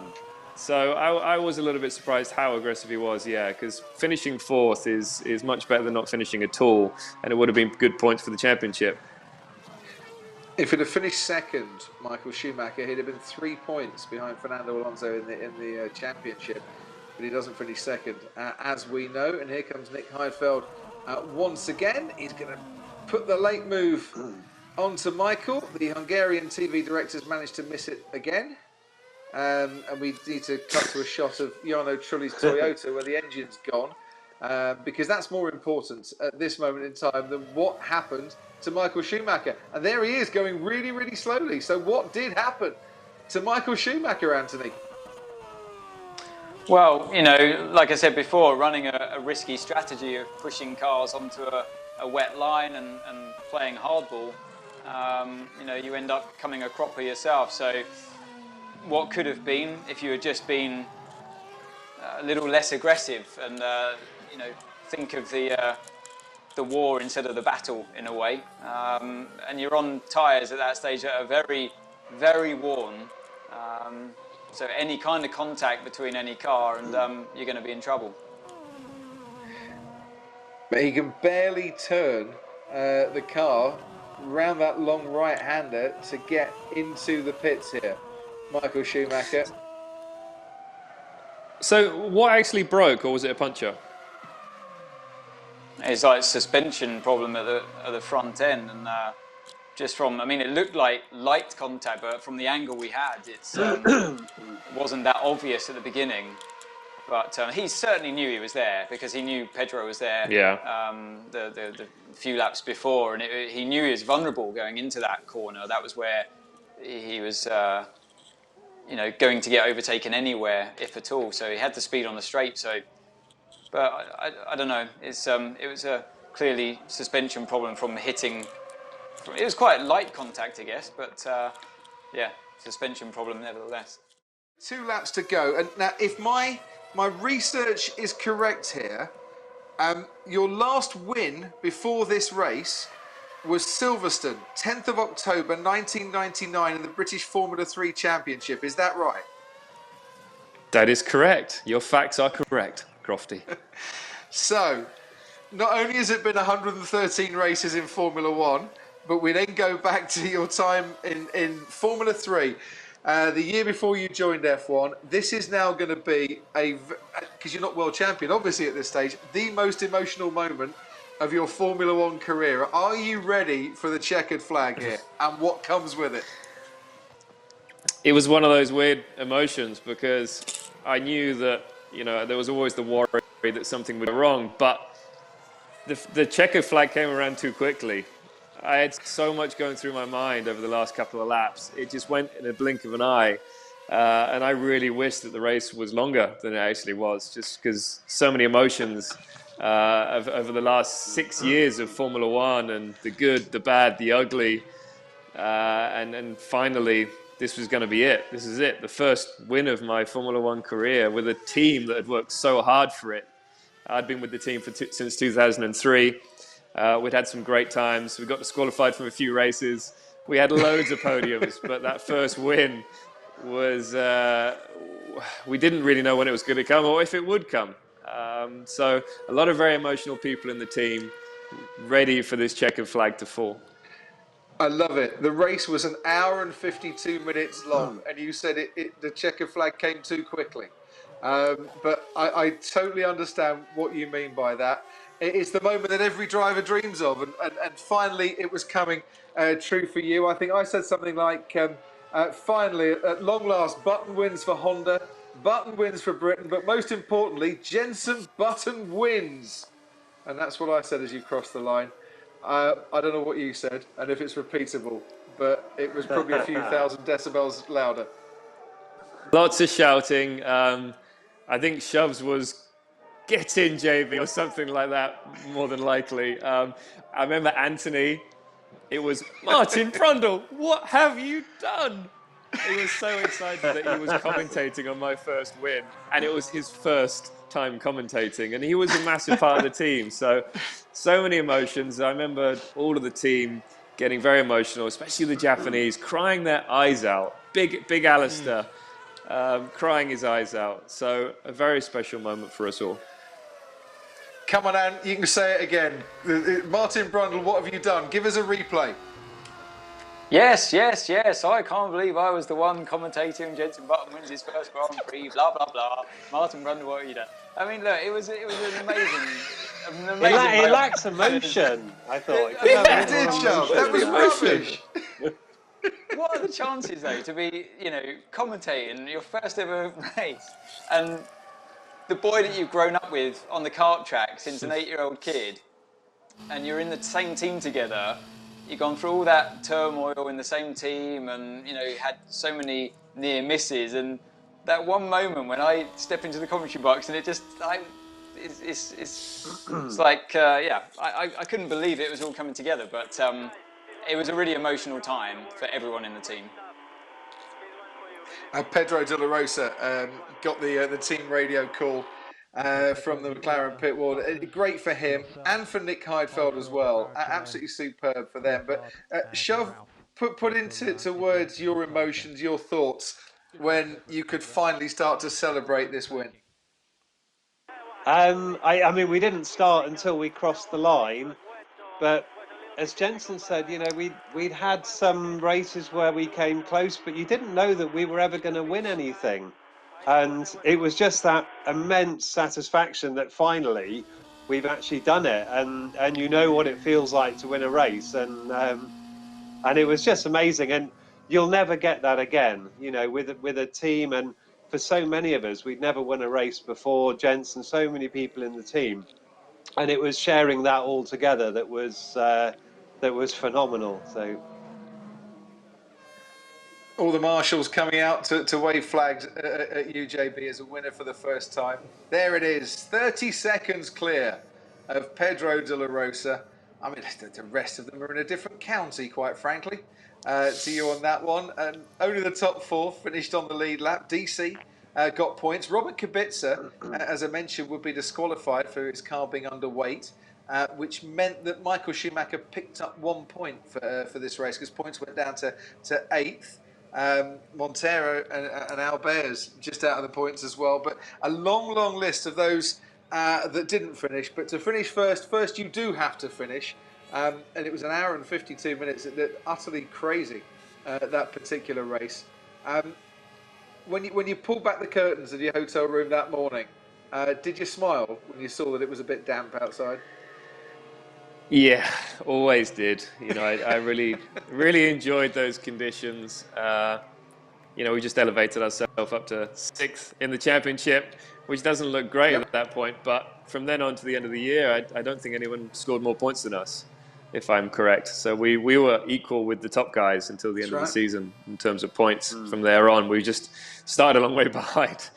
B: So I was a little bit surprised how aggressive he was, yeah, because finishing fourth is much better than not finishing at all, and it would have been good points for the championship.
A: If he'd have finished second, Michael Schumacher, he'd have been 3 points behind Fernando Alonso in the championship, but he doesn't finish second, as we know. And here comes Nick Heidfeld once again. He's going to put the late move onto Michael. The Hungarian TV directors managed to miss it again. And we need to cut to a shot of Jarno Trulli's Toyota where the engine's gone. Because that's more important at this moment in time than what happened to Michael Schumacher. And there he is going really, really slowly. So what did happen to Michael Schumacher, Anthony?
D: Well, you know, like I said before, running a risky strategy of pushing cars onto a wet line and playing hardball, you know, you end up coming a cropper yourself. So what could have been if you had just been a little less aggressive and, you know, think of the war instead of the battle in a way. And you're on tyres at that stage that are very, very worn. So any kind of contact between any car and you're going to be in trouble.
A: But he can barely turn the car round that long right-hander to get into the pits here, Michael Schumacher.
B: So what actually broke, or was it a puncture?
D: It's like a suspension problem at the front end, and just from, I mean, it looked like light contact, but from the angle we had, it wasn't that obvious at the beginning. But he certainly knew he was there because he knew Pedro was there.
B: Yeah.
D: The few laps before, and he knew he was vulnerable going into that corner. That was where he was, you know, going to get overtaken anywhere, if at all. So he had the speed on the straight. So, but I don't know. It was a clearly suspension problem from hitting. It was quite light contact, I guess, but yeah, suspension problem nevertheless.
A: 2 laps to go, and now if my research is correct here, your last win before this race was Silverstone, 10th of October 1999 in the British Formula 3 Championship. Is that right?
B: That is correct. Your facts are correct, Crofty.
A: So, not only has it been 113 races in Formula 1, but we then go back to your time in Formula 3. The year before you joined F1, this is now going to be because you're not world champion, obviously at this stage, the most emotional moment of your Formula 1 career. Are you ready for the checkered flag here and what comes with it?
B: It was one of those weird emotions because I knew that, you know, there was always the worry that something would go wrong, but the checkered flag came around too quickly. I had so much going through my mind over the last couple of laps. It just went in a blink of an eye. And I really wish that the race was longer than it actually was, just because so many emotions over the last 6 years of Formula One, and the good, the bad, the ugly. And finally, this was going to be it. This is it. The first win of my Formula One career with a team that had worked so hard for it. I'd been with the team since 2003. We'd had some great times. We got disqualified from a few races. We had loads of podiums, but that first win was, we didn't really know when it was going to come or if it would come. So a lot of very emotional people in the team ready for this checkered flag to fall.
A: I love it. The race was 1 hour and 52 minutes long, and you said the checkered flag came too quickly. But I totally understand what you mean by that. It's the moment that every driver dreams of, and finally it was coming true for you. I think I said something like, finally, at long last, Button wins for Honda, Button wins for Britain, but most importantly, Jenson Button wins. And that's what I said as you crossed the line. I don't know what you said, and if it's repeatable, but it was probably a few thousand decibels louder.
B: Lots of shouting. I think Shovs was "Get in, JB," or something like that, more than likely. I remember Anthony, it was, "Martin Brundle, what have you done?" He was so excited that he was commentating on my first win, and it was his first time commentating, and he was a massive part of the team. So many emotions. I remember all of the team getting very emotional, especially the Japanese, crying their eyes out. Big Alistair crying his eyes out. So a very special moment for us all.
A: Come on, Anne, you can say it again. Martin Brundle, what have you done? Give us a replay.
D: Yes. I can't believe I was the one commentating. Jenson Button wins his first Grand Prix. Blah blah blah. Martin Brundle, what have you done? I mean, look, it was an an amazing
C: It
D: moment.
C: lacks emotion, I thought. It could
A: It
C: have a
A: did,
C: bit more
A: Shove. That was
C: emotion.
A: rubbish.
D: What are the chances, though, to be, commentating your first ever race, and the boy that you've grown up with on the kart track since an 8-year-old kid, and you're in the same team together, you've gone through all that turmoil in the same team, and, had so many near misses, and that one moment when I step into the commentary box and it just, it's like, I couldn't believe it was all coming together, but it was a really emotional time for everyone in the team.
A: Pedro de la Rosa got the team radio call from the McLaren pit wall. Great for him and for Nick Heidfeld as well. Absolutely superb for them. But Shove, put into words your emotions, your thoughts when you could finally start to celebrate this win.
C: I mean, we didn't start until we crossed the line, but as Jenson said, we'd had some races where we came close, but you didn't know that we were ever going to win anything. And it was just that immense satisfaction that finally we've actually done it, and you know what it feels like to win a race, and it was just amazing. And you'll never get that again, with a team. And for so many of us, we'd never won a race before. Jenson, so many people in the team, and it was sharing that all together that was phenomenal. So
A: All the marshals coming out to wave flags at UJB as a winner for the first time. There it is, 30 seconds clear of Pedro de la Rosa. I mean, the rest of them are in a different county, quite frankly, to you on that one. And only the top four finished on the lead lap. DC got points. Robert Kubica, as I mentioned, would be disqualified for his car being underweight. Which meant that Michael Schumacher picked up 1 point for this race because points went down to 8th. Montero and Albert's just out of the points as well. But a long list of those that didn't finish. But to finish first you do have to finish. And it was an hour and 52 minutes. Utterly crazy, that particular race. When you pulled back the curtains of your hotel room that morning, did you smile when you saw that it was a bit damp outside?
B: Yeah, always did. I really enjoyed those conditions. We just elevated ourselves up to 6th in the championship, which doesn't look great at that point. But from then on to the end of the year, I don't think anyone scored more points than us, if I'm correct. So we were equal with the top guys until the end of the season in terms of points. From there on, we just started a long way behind.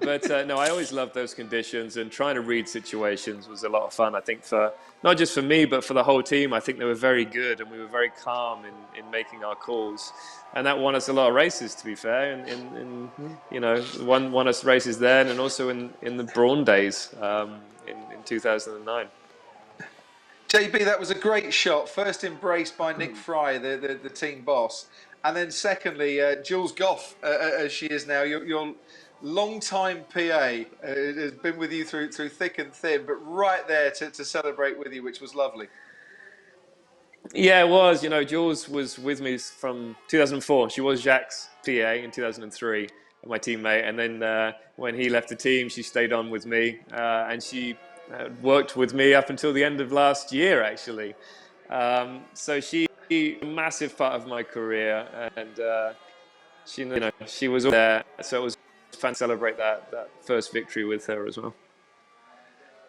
B: But no, I always loved those conditions, and trying to read situations was a lot of fun. I think for not just for me, but for the whole team. I think they were very good, and we were very calm in making our calls, and that won us a lot of races. To be fair, and won us races then, and also in the Brawn days in 2009.
A: JB, that was a great shot. First embraced by Nick Fry, the team boss, and then secondly, Jules Goff, as she is now, your long-time PA, has been with you through thick and thin, but right there to celebrate with you, which was lovely.
B: Yeah, it was. Jules was with me from 2004. She was Jacques' PA in 2003, my teammate. And then when he left the team, she stayed on with me, and she worked with me up until the end of last year, actually. So she a massive part of my career, and she was there. So it was fun to celebrate that first victory with her as well.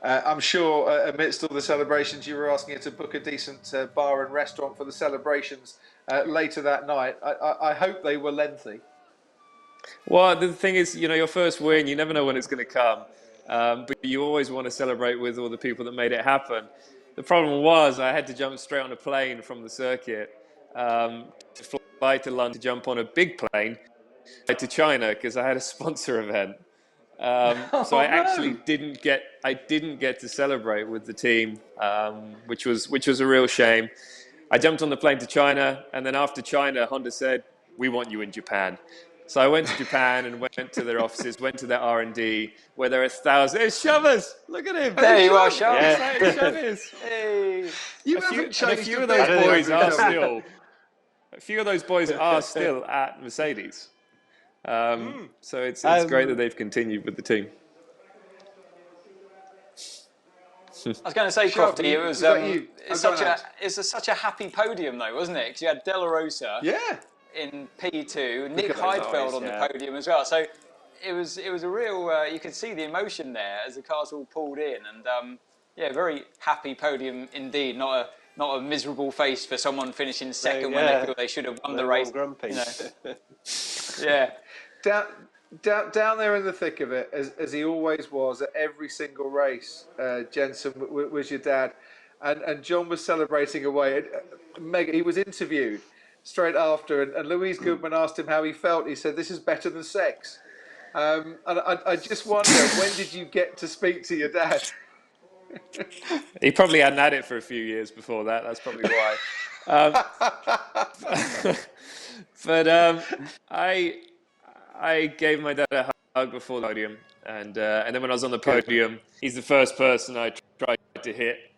A: I'm sure amidst all the celebrations, you were asking her to book a decent bar and restaurant for the celebrations later that night. I hope they were lengthy.
B: Well, the thing is, your first win, you never know when it's going to come. But you always want to celebrate with all the people that made it happen. The problem was I had to jump straight on a plane from the circuit to fly to London, to jump on a big plane to China because I had a sponsor event. So I actually didn't get to celebrate with the team, which was a real shame. I jumped on the plane to China, and then after China, Honda said, "We want you in Japan." So I went to Japan and went to their offices, went to their R&D, where there are thousands. It's Shovers! Look at him!
D: There you are, Shovers.
B: Yeah. Shovers.
D: Hey.
B: A few of those boys are still. A few of those boys are still at Mercedes. So it's great that they've continued with the team.
D: was going to say,
A: Shov,
D: Crofty, it was
A: that you?
D: it's such a happy podium though, wasn't it? Because you had De La Rosa
A: Yeah.
D: in P2, Nick
B: at those
D: Heidfeld
B: eyes,
D: on
B: yeah.
D: the podium as well. So it was a real. You could see the emotion there as the cars all pulled in, and yeah, very happy podium indeed. Not a miserable face for someone finishing second when they feel they should have won the race.
C: Grumpy.
D: You know. Yeah.
A: Down there in the thick of it, as he always was at every single race, Jenson was your dad, and John was celebrating away. He was interviewed straight after, and Louise Goodman asked him how he felt. He said, "This is better than sex." And I just wonder, when did you get to speak to your dad?
B: He probably hadn't had it for a few years before that. That's probably why. But I gave my dad a hug before the podium, and then when I was on the podium, he's the first person I tried to hit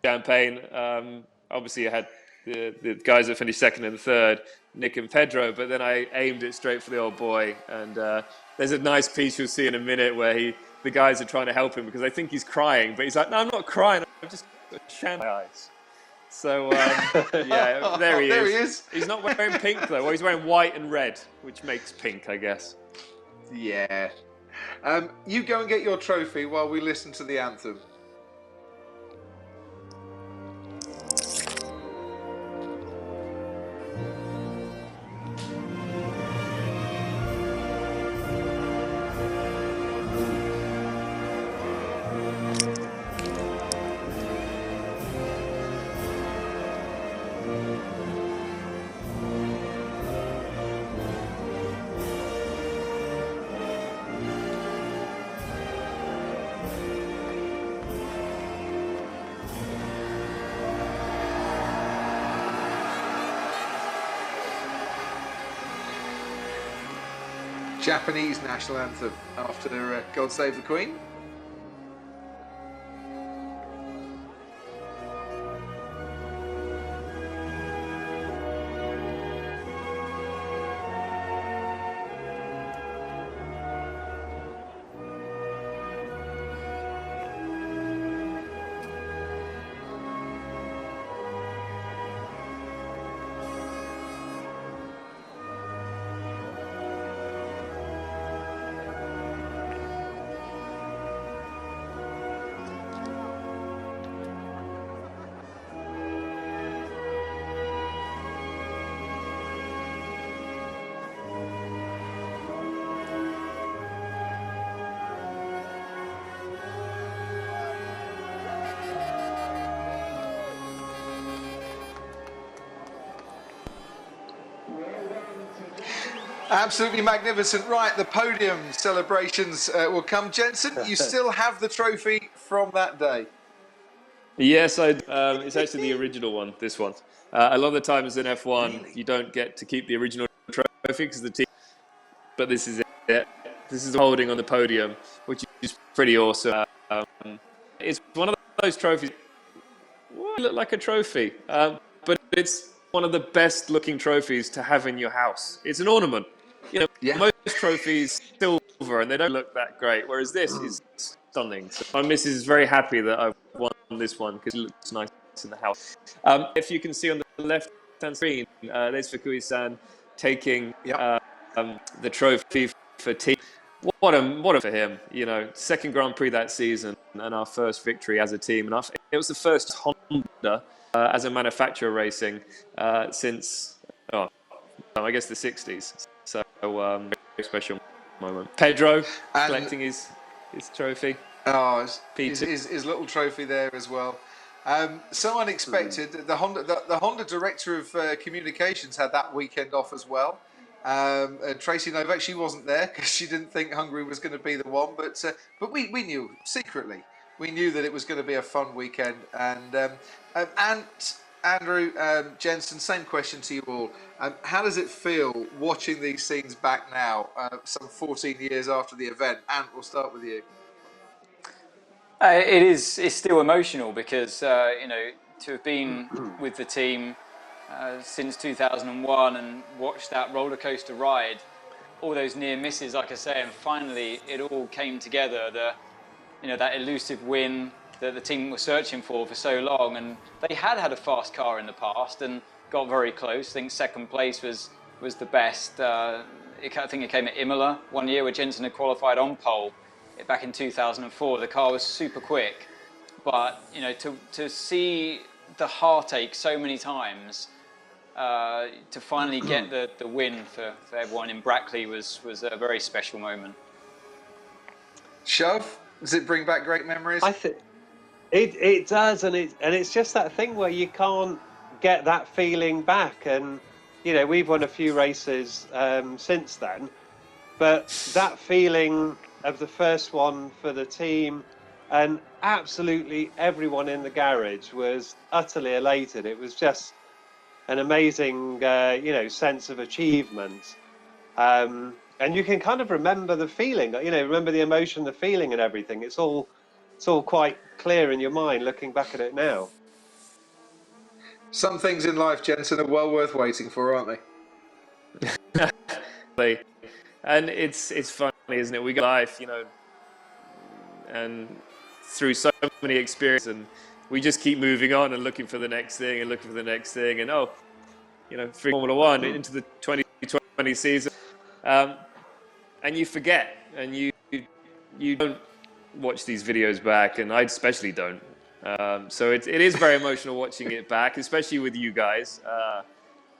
B: champagne. Obviously, I had the guys that finished second and third, Nick and Pedro, but then I aimed it straight for the old boy. And there's a nice piece you'll see in a minute where the guys are trying to help him because they think he's crying, but he's like, "No, I'm not crying. I've just got champagne in my eyes." So, yeah, there he is. He's not wearing pink, though. Well, he's wearing white and red, which makes pink, I guess.
A: Yeah. You go and get your trophy while we listen to the anthem. Japanese national anthem after God Save the Queen. Absolutely magnificent. Right, the podium celebrations will come. Jenson, you still have the trophy from that day?
B: Yes, it's actually the original one, this one. A lot of the times in F1, you don't get to keep the original trophy because the team... But this is it. This is holding on the podium, which is pretty awesome. It's one of those trophies... Well, it look like a trophy, but it's one of the best looking trophies to have in your house. It's an ornament. You know, most trophies silver and they don't look that great, whereas this is stunning. So my missus is very happy that I've won this one because it looks nice in the house. If you can see on the left-hand screen, there's Fukui-san taking the trophy for team. What a for him, you know, second Grand Prix that season and our first victory as a team. And it was the first Honda as a manufacturer racing since, I guess the 60s. So, very special moment. Pedro collecting his trophy.
A: Oh, his little trophy there as well. So unexpected. The Honda director of communications had that weekend off as well. Tracy Novak, she wasn't there because she didn't think Hungary was going to be the one, but we knew secretly. We knew that it was going to be a fun weekend. And Andrew, Jenson, same question to you all. How does it feel watching these scenes back now, some 14 years after the event? Ant, we'll start with you.
D: It's still emotional because you know, to have been with the team since 2001 and watched that roller coaster ride, all those near misses, like I say, and finally it all came together. That elusive win, that the team was searching for so long. And they had a fast car in the past and got very close. I think second place was the best. I think it came at Imola one year where Jenson had qualified on pole back in 2004. The car was super quick, but you know, to see the heartache so many times, to finally get the win for everyone in Brackley was a very special moment.
A: Shove, does it bring back great memories?
C: I think it does, and it's just that thing where you can't get that feeling back. And you know, we've won a few races since then, but that feeling of the first one for the team, and absolutely everyone in the garage was utterly elated. It was just an amazing, you know, sense of achievement. And you can kind of remember the feeling, you know, remember the emotion, the feeling, and everything. It's all quite clear in your mind looking back at it now.
A: Some things in life, Jenson, are well worth waiting for, aren't they?
B: And it's funny, isn't it? We got life, you know, and through so many experiences, and we just keep moving on and looking for the next thing and looking for the next thing, and you know, through Formula One into the 2020 season, and you forget, and you don't watch these videos back, and I especially don't. So it is very emotional watching it back, especially with you guys,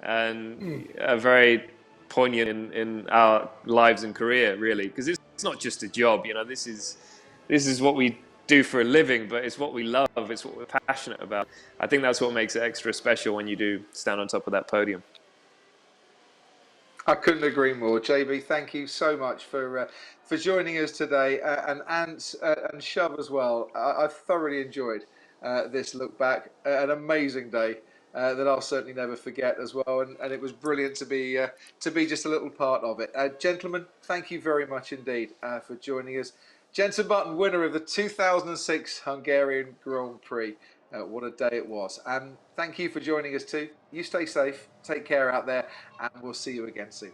B: and very poignant in our lives and career, really, because it's not just a job. You know, this is what we do for a living, but it's what we love. It's what we're passionate about. I think that's what makes it extra special when you do stand on top of that podium.
A: I couldn't agree more, JB. Thank you so much for joining us today, and Ant and Shove as well. I've thoroughly enjoyed this look back. An amazing day that I'll certainly never forget as well, and it was brilliant to be just a little part of it. Gentlemen, thank you very much indeed for joining us. Jenson Button, winner of the 2006 Hungarian Grand Prix. What a day it was. And thank you for joining us too. You stay safe, take care out there, and we'll see you again soon.